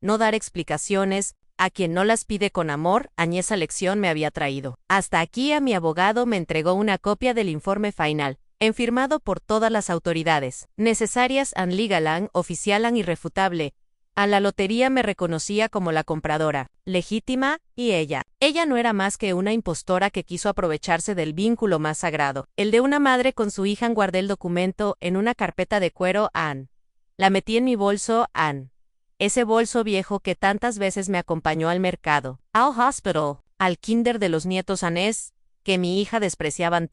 no dar explicaciones a quien no las pide con amor. Esa lección me había traído hasta aquí. Mi abogado me entregó una copia del informe final, firmado por todas las autoridades necesarias. Ann. Legal. Ann. Oficial. Ann. Irrefutable. A la lotería me reconocía como la compradora legítima, y ella no era más que una impostora que quiso aprovecharse del vínculo más sagrado, el de una madre con su hija. Guardé el documento en una carpeta de cuero. Ann. La metí en mi bolso. Ann. Ese bolso viejo que tantas veces me acompañó al mercado, al hospital, al kinder de los nietos Anés, que mi hija despreciaban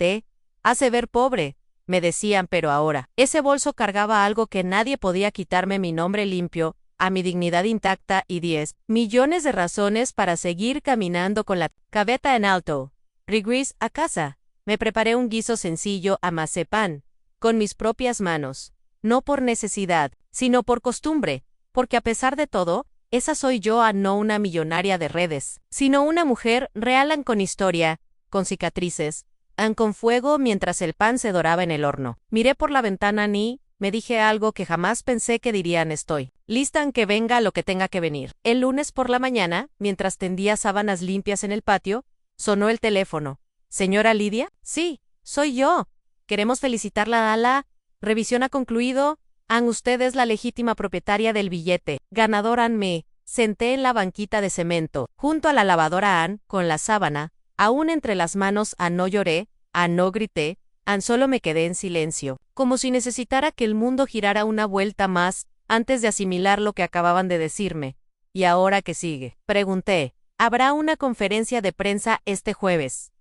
hace ver pobre, me decían, pero ahora, ese bolso cargaba algo que nadie podía quitarme: mi nombre limpio, a mi dignidad intacta y 10 millones de razones para seguir caminando con la cabeza en alto. Regresé a casa. Me preparé un guiso sencillo, amasé pan, con mis propias manos, no por necesidad, sino por costumbre, porque a pesar de todo, esa soy yo, no una millonaria de redes, sino una mujer real, con historia, con cicatrices, con fuego mientras el pan se doraba en el horno. Miré por la ventana y me dije algo que jamás pensé que dirían: estoy lista en que venga lo que tenga que venir. El lunes por la mañana, mientras tendía sábanas limpias en el patio, sonó el teléfono. ¿Señora Lidia? Sí, soy yo. Queremos felicitarla a la revisión ha concluido. Usted es la legítima propietaria del billete. Ganadora. Me senté en la banquita de cemento, junto a la lavadora con la sábana, aún entre las manos. No lloré, no grité, solo me quedé en silencio, como si necesitara que el mundo girara una vuelta más, antes de asimilar lo que acababan de decirme. ¿Y ahora qué sigue?, pregunté. Habrá una conferencia de prensa este jueves.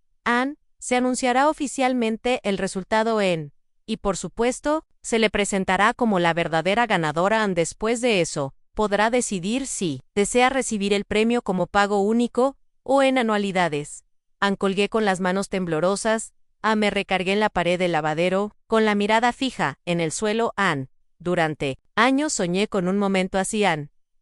Se anunciará oficialmente el resultado y por supuesto, se le presentará como la verdadera ganadora. Después de eso, podrá decidir si desea recibir el premio como pago único o en anualidades. Colgué con las manos temblorosas. Me recargué en la pared del lavadero, con la mirada fija en el suelo. Durante años soñé con un momento así.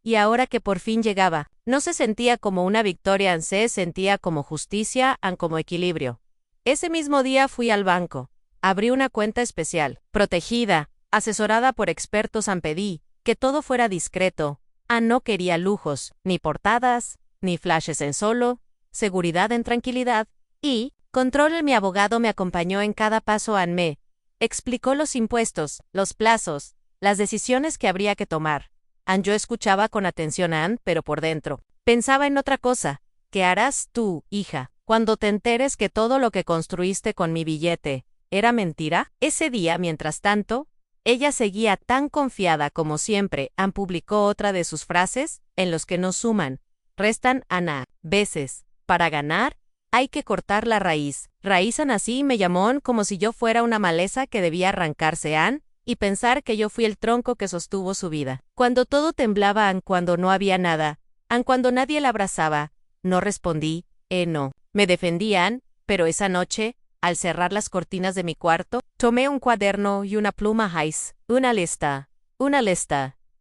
Y ahora que por fin llegaba, no se sentía como una victoria, se sentía como justicia, como equilibrio. Ese mismo día fui al banco. Abrí una cuenta especial, protegida, asesorada por expertos. Pedí que todo fuera discreto. No quería lujos, ni portadas, ni flashes, solo seguridad en tranquilidad. Y Control, mi abogado, me acompañó en cada paso. Me explicó los impuestos, los plazos, las decisiones que habría que tomar. Yo escuchaba con atención, pero por dentro pensaba en otra cosa. ¿Qué harás tú, hija, cuando te enteres que todo lo que construiste con mi billete era mentira? Ese día, mientras tanto, ella seguía tan confiada como siempre. Publicó otra de sus frases, en los que no suman, restan, veces. Para ganar, hay que cortar la raíz. Raízan así me llamó, como si yo fuera una maleza que debía arrancarse, y pensar que yo fui el tronco que sostuvo su vida. Cuando todo temblaba, cuando no había nada, cuando nadie la abrazaba, no respondí, no. Me defendían, pero esa noche, al cerrar las cortinas de mi cuarto, tomé un cuaderno y una pluma, una lista,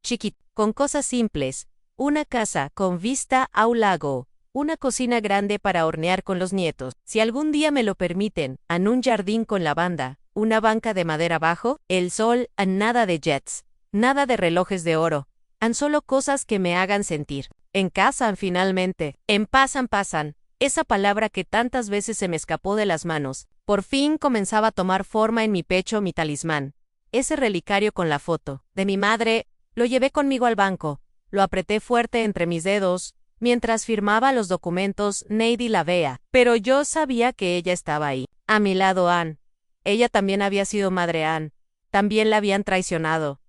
chiquita, con cosas simples, una casa con vista a un lago, una cocina grande para hornear con los nietos, si algún día me lo permiten, un jardín con lavanda, una banca de madera bajo el sol, nada de jets, nada de relojes de oro, solo cosas que me hagan sentir en casa. Finalmente, en paz. Pasan. Esa palabra que tantas veces se me escapó de las manos, por fin comenzaba a tomar forma en mi pecho. Mi talismán, ese relicario con la foto de mi madre, lo llevé conmigo al banco, lo apreté fuerte entre mis dedos, mientras firmaba los documentos. Neidi la vea, pero yo sabía que ella estaba ahí, a mi lado. Ella también había sido madre. También la habían traicionado.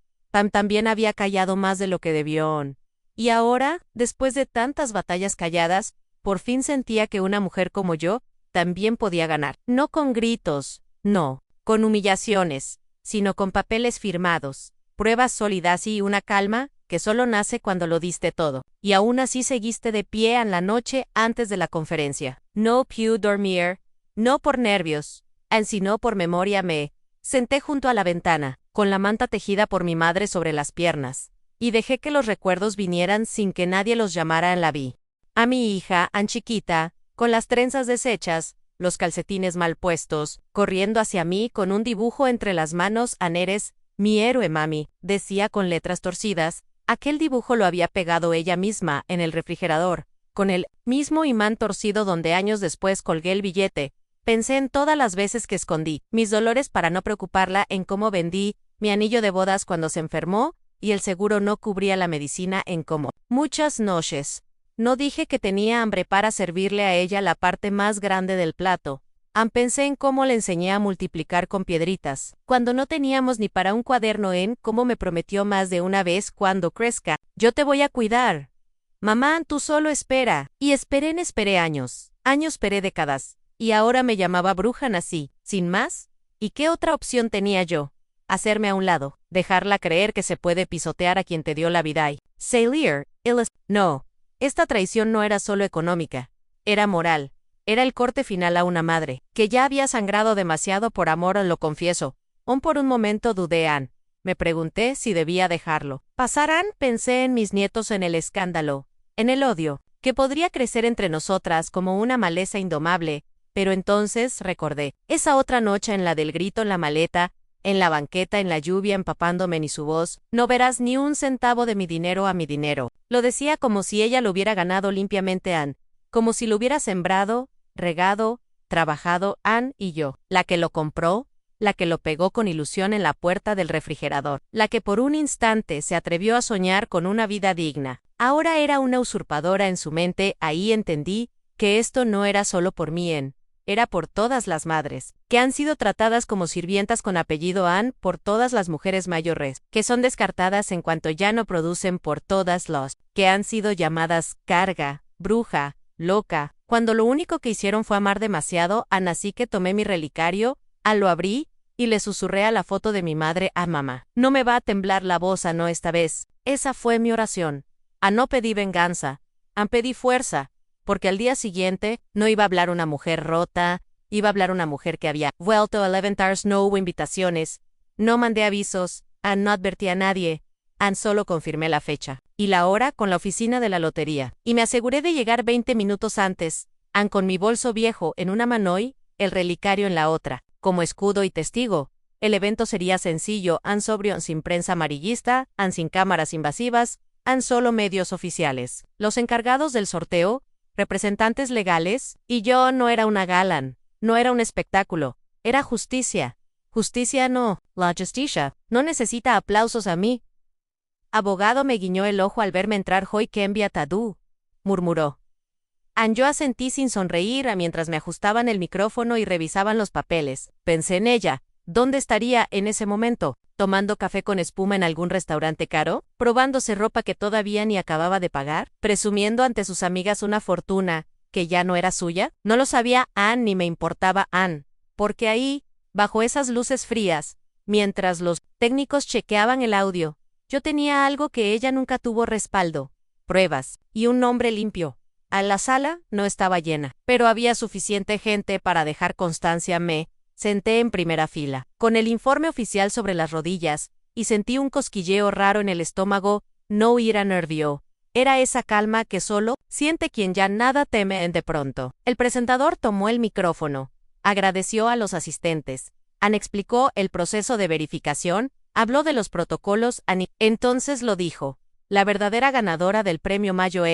También había callado más de lo que debió. Y ahora, después de tantas batallas calladas, por fin sentía que una mujer como yo también podía ganar. No con gritos, no, con humillaciones, sino con papeles firmados, pruebas sólidas y una calma que solo nace cuando lo diste todo. Y aún así seguiste de pie en la noche antes de la conferencia. No pude dormir, no por nervios, sino por memoria. Me senté junto a la ventana, con la manta tejida por mi madre sobre las piernas, y dejé que los recuerdos vinieran sin que nadie los llamara. La vi a mi hija, chiquita, con las trenzas deshechas, los calcetines mal puestos, corriendo hacia mí con un dibujo entre las manos. Eres mi héroe, mami, decía con letras torcidas. Aquel dibujo lo había pegado ella misma en el refrigerador, con el mismo imán torcido donde años después colgué el billete. Pensé en todas las veces que escondí mis dolores para no preocuparla, en cómo vendí mi anillo de bodas cuando se enfermó y el seguro no cubría la medicina, en cómo muchas noches no dije que tenía hambre para servirle a ella la parte más grande del plato. Pensé en cómo le enseñé a multiplicar con piedritas, cuando no teníamos ni para un cuaderno, en cómo me prometió más de una vez: cuando crezca, yo te voy a cuidar. Mamá, tú solo espera. Y esperé años. Años peré décadas. Y ahora me llamaba bruja nací, sin más. ¿Y qué otra opción tenía yo? Hacerme a un lado, dejarla creer que se puede pisotear a quien te dio la vida y... Salir, no. Esta traición no era solo económica. Era moral. Era el corte final a una madre, que ya había sangrado demasiado por amor, lo confieso. Aún por un momento dudé, Ann. Me pregunté si debía dejarlo. Pasarán, pensé en mis nietos, en el escándalo, en el odio, que podría crecer entre nosotras como una maleza indomable, pero entonces recordé, esa otra noche en la del grito en la maleta, en la banqueta, en la lluvia empapándome ni su voz, no verás ni un centavo de mi dinero a mi dinero. Lo decía como si ella lo hubiera ganado limpiamente, Ann, como si lo hubiera sembrado, regado, trabajado Ann y yo, la que lo compró, la que lo pegó con ilusión en la puerta del refrigerador, la que por un instante se atrevió a soñar con una vida digna. Ahora era una usurpadora en su mente. Ahí entendí que esto no era solo por mí, era por todas las madres, que han sido tratadas como sirvientas con apellido Ann, por todas las mujeres mayores, que son descartadas en cuanto ya no producen, por todas los que han sido llamadas carga, bruja, loca, cuando lo único que hicieron fue amar demasiado. Ann, así que tomé mi relicario, lo abrí, y le susurré a la foto de mi madre, a mamá. No me va a temblar la voz, no esta vez. Esa fue mi oración. No pedí venganza, pedí fuerza, porque al día siguiente no iba a hablar una mujer rota, iba a hablar una mujer que había vuelto a Levantars. No hubo invitaciones, no mandé avisos, no advertí a nadie, solo confirmé la fecha y la hora con la oficina de la lotería, y me aseguré de llegar 20 minutos antes, con mi bolso viejo en una mano y el relicario en la otra, como escudo y testigo. El evento sería sencillo, sobrio, sin prensa amarillista, sin cámaras invasivas, solo medios oficiales, los encargados del sorteo, representantes legales, y yo. No era una gala, no era un espectáculo, era justicia. Justicia no, la justicia, no necesita aplausos a mí. Abogado, me guiñó el ojo al verme entrar. Hoy que envía Tadú, murmuró. Yo asentí sin sonreír mientras me ajustaban el micrófono y revisaban los papeles. Pensé en ella. ¿Dónde estaría en ese momento? ¿Tomando café con espuma en algún restaurante caro? ¿Probándose ropa que todavía ni acababa de pagar? ¿Presumiendo ante sus amigas una fortuna que ya no era suya? No lo sabía Ann, ni me importaba Ann, porque ahí, bajo esas luces frías, mientras los técnicos chequeaban el audio, yo tenía algo que ella nunca tuvo: respaldo, pruebas, y un nombre limpio. La sala no estaba llena, pero había suficiente gente para dejar constancia. Me senté en primera fila, con el informe oficial sobre las rodillas, y sentí un cosquilleo raro en el estómago. No era nervio, era esa calma que solo siente quien ya nada teme. De pronto, el presentador tomó el micrófono, agradeció a los asistentes, explicó el proceso de verificación, habló de los protocolos, entonces lo dijo: la verdadera ganadora del premio Mayo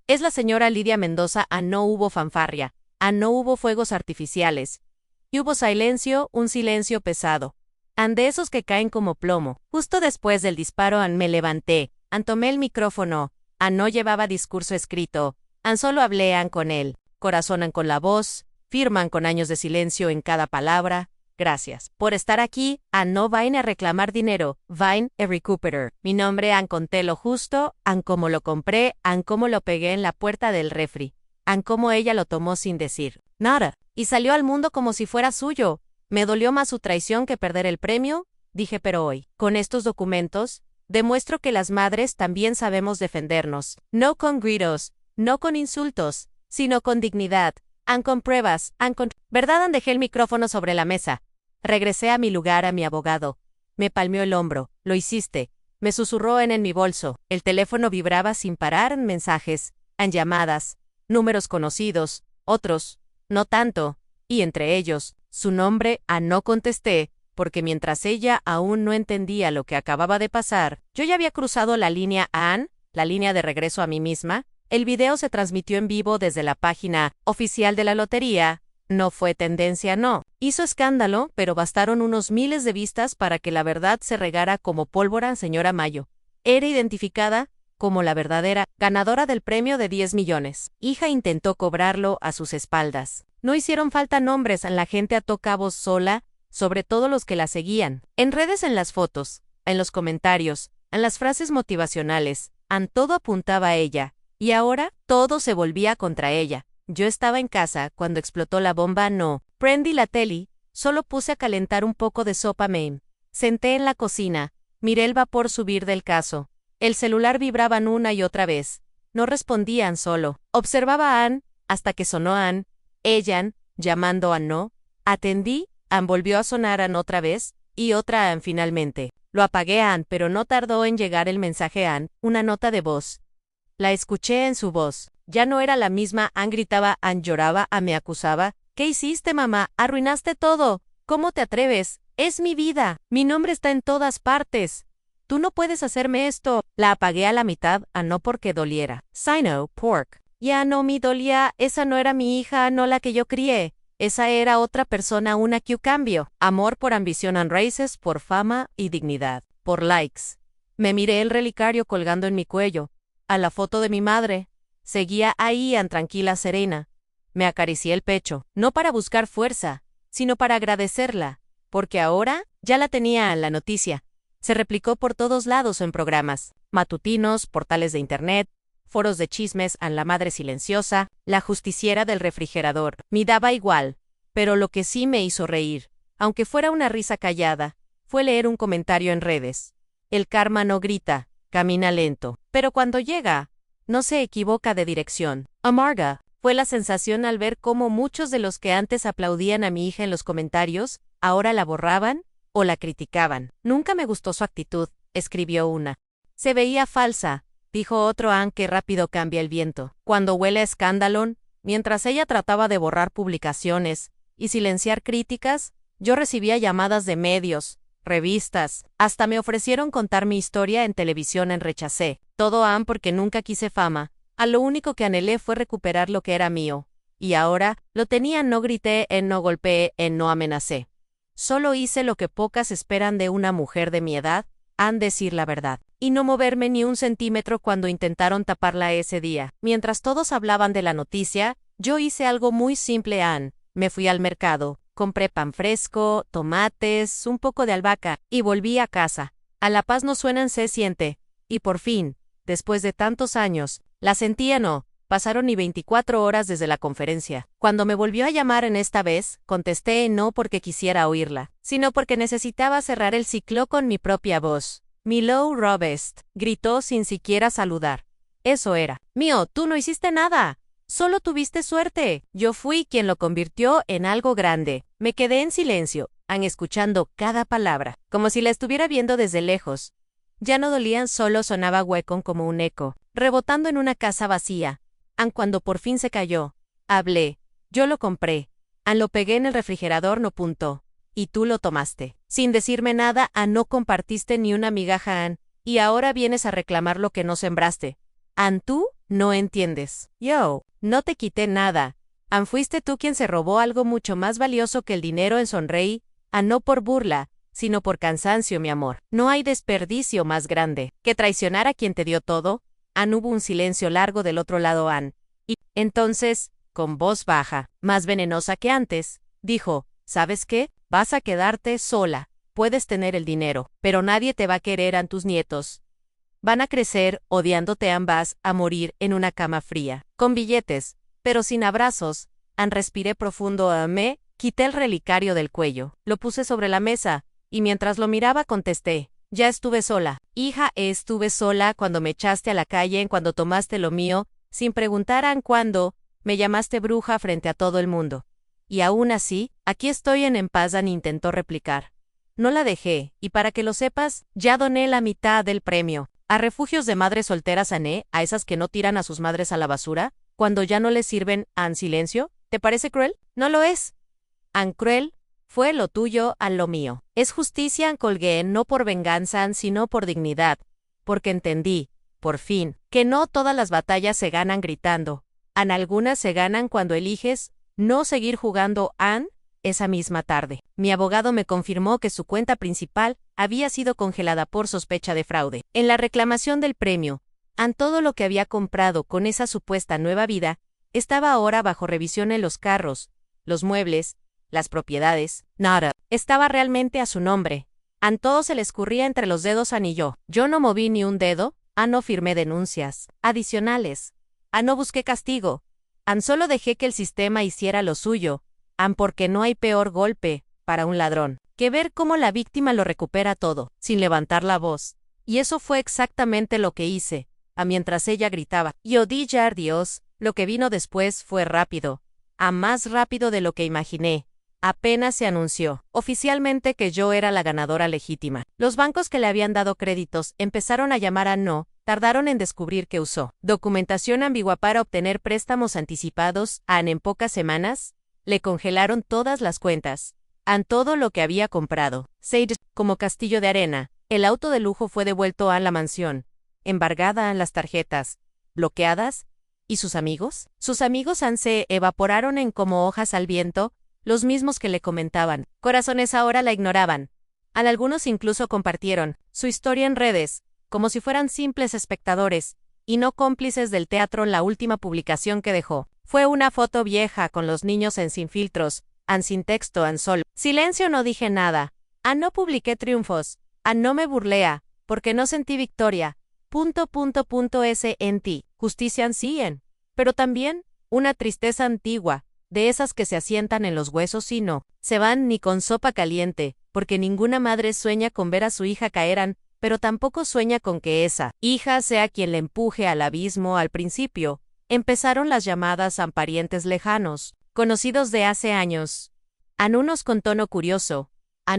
es la señora Lidia Mendoza. No hubo fanfarria, no hubo fuegos artificiales, y hubo silencio, un silencio pesado, de esos que caen como plomo. Justo después del disparo, me levanté, tomé el micrófono, no llevaba discurso escrito, solo hablé con él, corazón con la voz, firman con años de silencio en cada palabra. Gracias por estar aquí. No vain a reclamar dinero, vain a recuperar mi nombre. Conté lo justo, cómo lo compré, cómo lo pegué en la puerta del refri, cómo ella lo tomó sin decir nada, y salió al mundo como si fuera suyo. Me dolió más su traición que perder el premio, dije, pero hoy, con estos documentos, demuestro que las madres también sabemos defendernos, no con gritos, no con insultos, sino con dignidad, con pruebas, con verdad. Dejé el micrófono sobre la mesa. Regresé a mi lugar. A mi abogado me palmeó el hombro. Lo hiciste, me susurró en mi bolso. El teléfono vibraba sin parar, mensajes, llamadas, números conocidos, otros, no tanto, y entre ellos, su nombre. No contesté, porque mientras ella aún no entendía lo que acababa de pasar, yo ya había cruzado la línea a Ann, la línea de regreso a mí misma. El video se transmitió en vivo desde la página oficial de la lotería. No fue tendencia, no. Hizo escándalo, pero bastaron unos miles de vistas para que la verdad se regara como pólvora. Señora Mayo era identificada como la verdadera ganadora del premio de 10 millones. Hija intentó cobrarlo a sus espaldas. No hicieron falta nombres, la gente ató cabos sola, sobre todo los que la seguían. En redes, en las fotos, en los comentarios, en las frases motivacionales, todo apuntaba a ella. Y ahora, todo se volvía contra ella. Yo estaba en casa cuando explotó la bomba. No prendí la tele, solo puse a calentar un poco de sopa main. Senté en la cocina, miré el vapor subir del cazo. El celular vibraban una y otra vez. No respondían solo. Observaba a Ann, hasta que sonó Ann. Ella, llamando a no. Atendí, Ann volvió a sonar Ann otra vez, y otra Ann finalmente. Lo apagué a Ann, pero no tardó en llegar el mensaje Ann, una nota de voz. La escuché en su voz. Ya no era la misma. Ann gritaba, Ann lloraba, Ann me acusaba. ¿Qué hiciste, mamá? Arruinaste todo. ¿Cómo te atreves? Es mi vida. Mi nombre está en todas partes. Tú no puedes hacerme esto. La apagué a la mitad, no porque doliera. Sino, pork. Ya no me dolía, esa no era mi hija, no la que yo crié. Esa era otra persona, una que cambio. Amor por ambición and races, por fama y dignidad. Por likes. Me miré el relicario colgando en mi cuello. A la foto de mi madre. Seguía ahí, tranquila, serena. Me acaricié el pecho, no para buscar fuerza, sino para agradecerla, porque ahora ya la tenía en la noticia. Se replicó por todos lados en programas, matutinos, portales de internet, foros de chismes, en la madre silenciosa, la justiciera del refrigerador. Me daba igual, pero lo que sí me hizo reír, aunque fuera una risa callada, fue leer un comentario en redes. El karma no grita, camina lento, pero cuando llega, no se equivoca de dirección. Amarga. Fue la sensación al ver cómo muchos de los que antes aplaudían a mi hija en los comentarios, ahora la borraban o la criticaban. Nunca me gustó su actitud, escribió una. Se veía falsa, dijo otro. Que rápido cambia el viento. Cuando huele a escándalo, mientras ella trataba de borrar publicaciones y silenciar críticas, yo recibía llamadas de medios, revistas, hasta me ofrecieron contar mi historia en televisión. Rechacé. Todo porque nunca quise fama. A lo único que anhelé fue recuperar lo que era mío. Y ahora, lo tenía. No grité, no golpeé, no amenacé. Solo hice lo que pocas esperan de una mujer de mi edad, decir la verdad. Y no moverme ni un centímetro cuando intentaron taparla ese día. Mientras todos hablaban de la noticia, yo hice algo muy simple. Me fui al mercado, compré pan fresco, tomates, un poco de albahaca, y volví a casa. A la paz no suenan, se siente. Y por fin, después de tantos años, la sentía. No pasaron ni 24 horas desde la conferencia. Cuando me volvió a llamar en esta vez, contesté no porque quisiera oírla, sino porque necesitaba cerrar el ciclo con mi propia voz. Milo Robest, gritó sin siquiera saludar. Eso era. Mío, tú no hiciste nada. Solo tuviste suerte. Yo fui quien lo convirtió en algo grande. Me quedé en silencio, escuchando cada palabra, como si la estuviera viendo desde lejos. Ya no dolían, solo sonaba hueco como un eco, rebotando en una casa vacía. Cuando por fin se cayó, hablé. Yo lo compré. Lo pegué en el refrigerador. No punto. Y tú lo tomaste. Sin decirme nada, no compartiste ni una migaja. Y ahora vienes a reclamar lo que no sembraste. Tú no entiendes. Yo no te quité nada. Fuiste tú quien se robó algo mucho más valioso que el dinero. Sonreí, no por burla, sino por cansancio, mi amor. No hay desperdicio más grande que traicionar a quien te dio todo. Hubo un silencio largo del otro lado. Y entonces, con voz baja, más venenosa que antes, dijo, ¿sabes qué? Vas a quedarte sola. Puedes tener el dinero, pero nadie te va a querer. Tus nietos van a crecer odiándote. Vas a morir en una cama fría, con billetes, pero sin abrazos. Respiré profundo. Me quité el relicario del cuello, lo puse sobre la mesa, y mientras lo miraba contesté. Ya estuve sola. Hija, estuve sola cuando me echaste a la calle, cuando tomaste lo mío, sin preguntar cuándo, me llamaste bruja frente a todo el mundo. Y aún así, aquí estoy en paz. Intentó replicar. No la dejé, y para que lo sepas, ya doné la mitad del premio. A refugios de madres solteras. A esas que no tiran a sus madres a la basura, cuando ya no les sirven. Silencio. ¿Te parece cruel? No lo es. Cruel. Fue lo tuyo, lo mío. Es justicia. Colgué, no por venganza, sino por dignidad. Porque entendí, por fin, que no todas las batallas se ganan gritando. Algunas se ganan cuando eliges no seguir jugando. Esa misma tarde, mi abogado me confirmó que su cuenta principal había sido congelada por sospecha de fraude. En la reclamación del premio, todo lo que había comprado con esa supuesta nueva vida, estaba ahora bajo revisión. En los carros, los muebles, las propiedades, nada, estaba realmente a su nombre. Todo se le escurría entre los dedos. Yo no moví ni un dedo. No firmé denuncias adicionales. No busqué castigo. An solo dejé que el sistema hiciera lo suyo, porque no hay peor golpe para un ladrón que ver cómo la víctima lo recupera todo, sin levantar la voz. Y eso fue exactamente lo que hice, mientras ella gritaba. Y odillar Dios, lo que vino después fue rápido, más rápido de lo que imaginé. Apenas se anunció oficialmente que yo era la ganadora legítima. Los bancos que le habían dado créditos empezaron a llamar a no, tardaron en descubrir que usó documentación ambigua para obtener préstamos anticipados. En pocas semanas, le congelaron todas las cuentas. Todo lo que había comprado. Sage, como castillo de arena, el auto de lujo fue devuelto a la mansión, embargada las tarjetas, bloqueadas, ¿y sus amigos? Sus amigos se evaporaron en como hojas al viento, los mismos que le comentaban. Corazones ahora la ignoraban. Algunos incluso compartieron su historia en redes, como si fueran simples espectadores, y no cómplices del teatro. La última publicación que dejó fue una foto vieja con los niños sin filtros, sin texto, solo. Silencio, no dije nada. No publiqué triunfos. No me burlea, porque no sentí victoria. Sentí justicia siguen. Pero también, una tristeza antigua, de esas que se asientan en los huesos y no se van ni con sopa caliente, porque ninguna madre sueña con ver a su hija caer, pero tampoco sueña con que esa hija sea quien le empuje al abismo. Al principio, empezaron las llamadas a parientes lejanos, conocidos de hace años. Unos con tono curioso,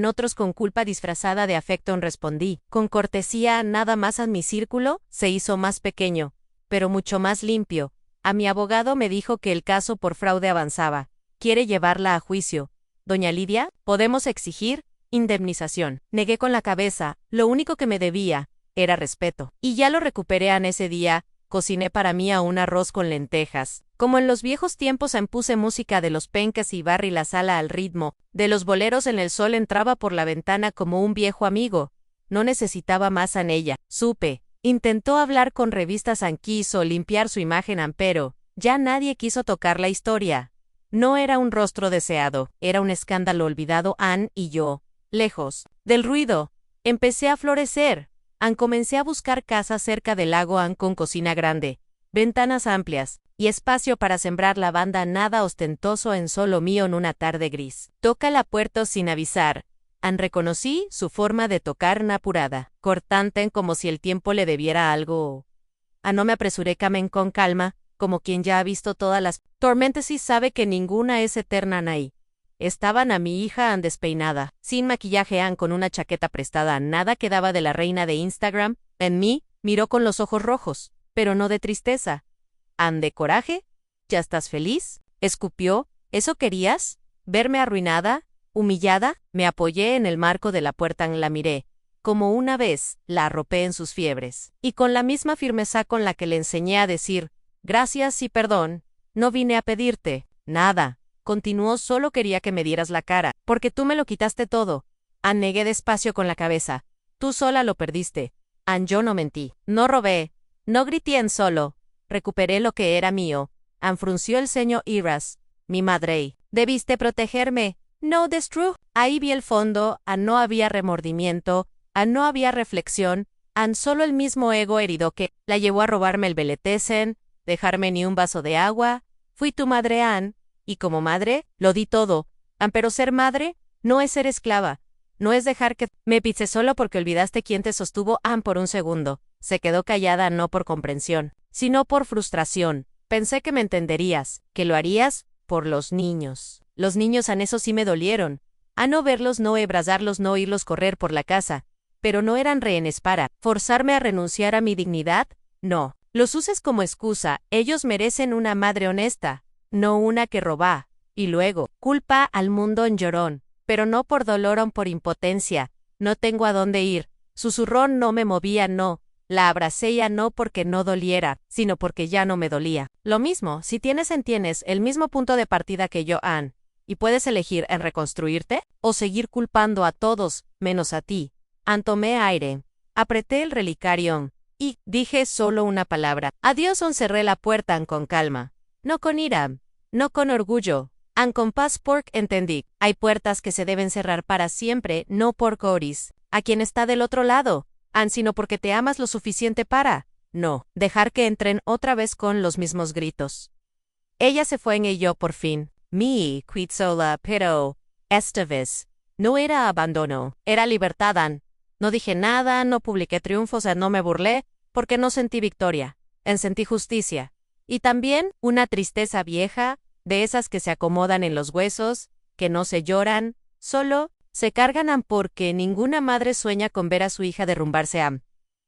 otros con culpa disfrazada de afecto. Respondí, con cortesía. Nada más. Mi círculo se hizo más pequeño, pero mucho más limpio. Mi abogado me dijo que el caso por fraude avanzaba. Quiere llevarla a juicio. Doña Lidia, podemos exigir indemnización. Negué con la cabeza. Lo único que me debía era respeto. Y ya lo recuperé. Ese día, cociné para mí un arroz con lentejas. Como en los viejos tiempos, puse música de los Penques y barrí la sala al ritmo de los boleros. El sol entraba por la ventana como un viejo amigo. No necesitaba más ella. Supe. Intentó hablar con revistas. Quiso limpiar su imagen, pero ya nadie quiso tocar la historia. No era un rostro deseado, era un escándalo olvidado. Y yo, lejos del ruido, empecé a florecer. Comencé a buscar casas cerca del lago. Con cocina grande, ventanas amplias y espacio para sembrar lavanda. Nada ostentoso, solo mío. En una tarde gris, toca la puerta sin avisar. Reconocí su forma de tocar, apurada, cortante, como si el tiempo le debiera algo. No me apresuré. Camen con calma, como quien ya ha visto todas las tormentas y sabe que ninguna es eterna. Ahí estaban mi hija despeinada, sin maquillaje, con una chaqueta prestada. Nada quedaba de la reina de Instagram. En mí, miró con los ojos rojos, pero no de tristeza. ¿De coraje? ¿Ya estás feliz? Escupió. ¿Eso querías? ¿Verme arruinada? Humillada, me apoyé en el marco de la puerta. La miré. Como una vez, la arropé en sus fiebres. Y con la misma firmeza con la que le enseñé a decir, gracias y perdón, no vine a pedirte nada. Continuó, solo quería que me dieras la cara, porque tú me lo quitaste todo. Negué despacio con la cabeza. Tú sola lo perdiste. Yo no mentí. No robé. No grité. Solo recuperé lo que era mío. Frunció el ceño. Iras, mi madre. Debiste protegerme. No destruir. Ahí vi el fondo. No había remordimiento. No había reflexión. Solo el mismo ego herido que la llevó a robarme el beletesen, dejarme ni un vaso de agua. Fui tu madre, y como madre, lo di todo. Pero ser madre no es ser esclava. No es dejar que me pise solo porque olvidaste quién te sostuvo. Por un segundo. Se quedó callada, no por comprensión, sino por frustración. Pensé que me entenderías, que lo harías por los niños. Los niños, eso sí me dolieron. No verlos, no abrazarlos, no oírlos correr por la casa. Pero no eran rehenes para forzarme a renunciar a mi dignidad. No. Los uses como excusa. Ellos merecen una madre honesta, no una que roba. Y luego, culpa al mundo en llorón. Pero no por dolor o por impotencia. No tengo a dónde ir. Susurró. No me movía. No. La abracé ya no porque no doliera, sino porque ya no me dolía. Lo mismo, si tienes el mismo punto de partida que yo, y puedes elegir en reconstruirte o seguir culpando a todos, menos a ti. Tomé aire. Apreté el relicario y dije solo una palabra. Adiós. Cerré la puerta con calma. No con ira. No con orgullo. Con paz. Porque entendí. Hay puertas que se deben cerrar para siempre, no por Coris, a quien está del otro lado, sino porque te amas lo suficiente para no dejar que entren otra vez con los mismos gritos. Ella se fue y yo por fin. Me quit sola, pero esta vez no era abandono, era libertad. No dije nada, no publiqué triunfos, no me burlé, porque no sentí victoria, sentí justicia. Y también una tristeza vieja, de esas que se acomodan en los huesos, que no se lloran, solo se cargan porque ninguna madre sueña con ver a su hija derrumbarse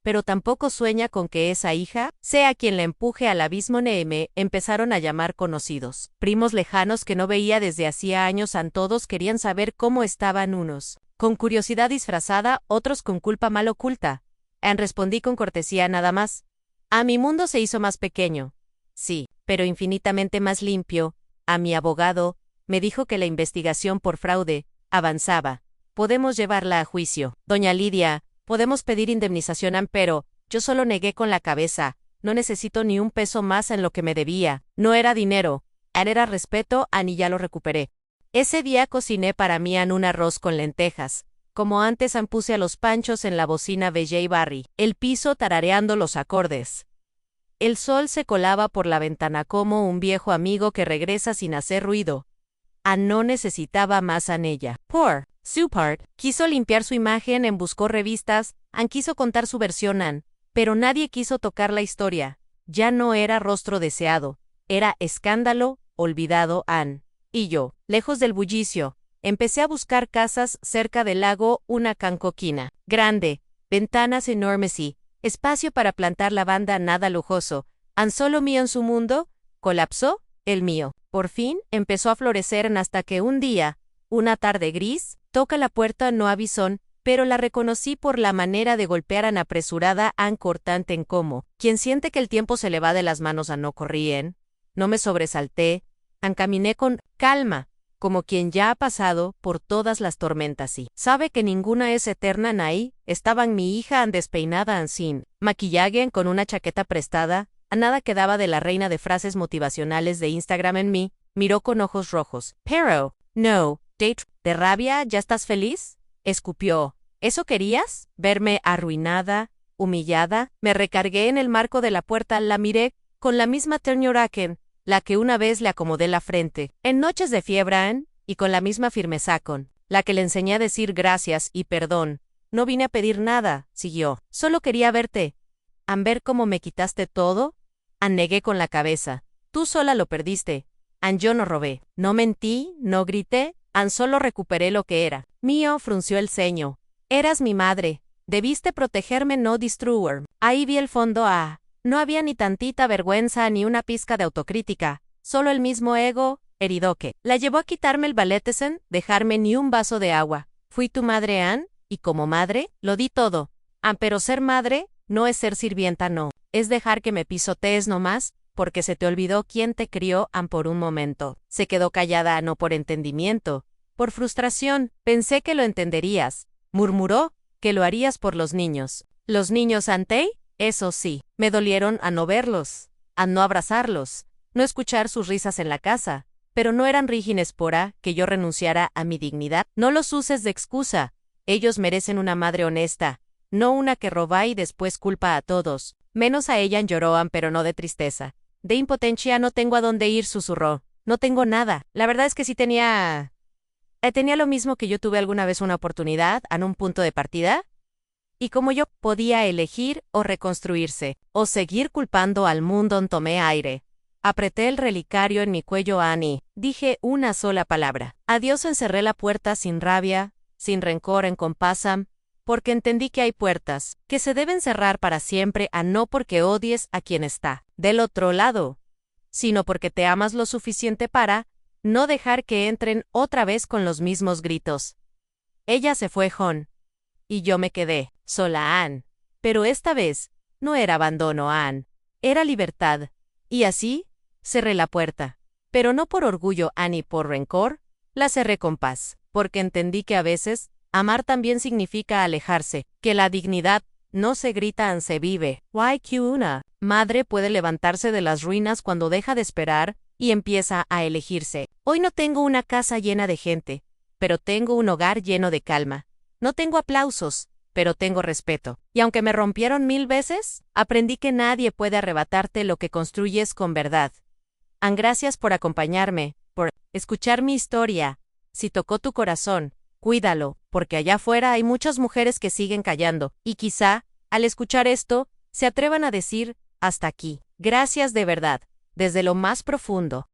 pero tampoco sueña con que esa hija sea quien la empuje al abismo. Me empezaron a llamar conocidos. Primos lejanos que no veía desde hacía años. Todos querían saber cómo estaban, unos con curiosidad disfrazada, otros con culpa mal oculta. Respondí con cortesía nada más. Mi mundo se hizo más pequeño. Sí, pero infinitamente más limpio. Mi abogado me dijo que la investigación por fraude avanzaba. Podemos llevarla a juicio. Doña Lidia, podemos pedir indemnización, pero yo solo negué con la cabeza. No necesito ni un peso más en lo que me debía. No era dinero, era respeto, y ya lo recuperé. Ese día cociné para mí un arroz con lentejas. Como antes puse a los panchos en la bocina BJ Barry, el piso tarareando los acordes. El sol se colaba por la ventana como un viejo amigo que regresa sin hacer ruido. No necesitaba más ella. Por su parte, quiso limpiar su imagen, buscó revistas, quiso contar su versión, pero nadie quiso tocar la historia. Ya no era rostro deseado, era escándalo, olvidado. Y yo, lejos del bullicio, empecé a buscar casas cerca del lago, una cancoquina grande, ventanas enormes y espacio para plantar lavanda, nada lujoso. Solo mío en su mundo, colapsó el mío. Por fin empezó a florecer hasta que un día, una tarde gris, toca la puerta, no avisó, pero la reconocí por la manera de golpear apresurada, cortante en como quien siente que el tiempo se le va de las manos. No corrí, no me sobresalté, caminé con calma, como quien ya ha pasado por todas las tormentas y sabe que ninguna es eterna. Ahí estaban mi hija despeinada, sin maquillaje, con una chaqueta prestada, a nada quedaba de la reina de frases motivacionales de Instagram. En mí miró con ojos rojos. Pero no, de rabia, ¿ya estás feliz?, escupió. ¿Eso querías? ¿Verme arruinada, humillada? Me recargué en el marco de la puerta, la miré con la misma ternura que la que una vez le acomodé la frente, en noches de fiebre, y con la misma firmeza con la que le enseñé a decir gracias y perdón. No vine a pedir nada, siguió. Solo quería verte. Ver cómo me quitaste todo. Negué con la cabeza. Tú sola lo perdiste. Yo no robé. No mentí, no grité. Solo recuperé lo que era mío. Frunció el ceño. Eras mi madre. Debiste protegerme, no destruir. Ahí vi el fondo. No había ni tantita vergüenza ni una pizca de autocrítica. Solo el mismo ego herido que la llevó a quitarme el balletesen, dejarme ni un vaso de agua. Fui tu madre, y como madre, lo di todo. Pero ser madre no es ser sirvienta, no. Es dejar que me pisotees nomás, porque se te olvidó quién te crió. Por un momento se quedó callada, no por entendimiento, por frustración. Pensé que lo entenderías. Murmuró que lo harías por los niños. Los niños, eso sí, me dolieron a no verlos, a no abrazarlos, no escuchar sus risas en la casa, pero no eran rígines por que yo renunciara a mi dignidad. No los uses de excusa. Ellos merecen una madre honesta, no una que roba y después culpa a todos. Menos a ella. Lloró, pero no de tristeza. De impotencia. No tengo a dónde ir, susurró. No tengo nada. La verdad es que sí tenía lo mismo que yo tuve alguna vez, una oportunidad, un punto de partida. Y como yo podía elegir o reconstruirse, o seguir culpando al mundo, tomé aire. Apreté el relicario en mi cuello, y dije una sola palabra. Adiós. Encerré la puerta sin rabia, sin rencor, en compás, porque entendí que hay puertas que se deben cerrar para siempre, no porque odies a quien está del otro lado, sino porque te amas lo suficiente para no dejar que entren otra vez con los mismos gritos. Ella se fue, y yo me quedé sola, pero esta vez no era abandono, era libertad, y así cerré la puerta, pero no por orgullo, ni por rencor, la cerré con paz, porque entendí que a veces amar también significa alejarse, que la dignidad no se grita, se vive. Que una madre puede levantarse de las ruinas cuando deja de esperar y empieza a elegirse. Hoy no tengo una casa llena de gente, pero tengo un hogar lleno de calma. No tengo aplausos, pero tengo respeto. Y aunque me rompieron 1000 veces, aprendí que nadie puede arrebatarte lo que construyes con verdad. Gracias por acompañarme, por escuchar mi historia. Si tocó tu corazón, cuídalo, porque allá afuera hay muchas mujeres que siguen callando, y quizá, al escuchar esto, se atrevan a decir, hasta aquí. Gracias de verdad, desde lo más profundo.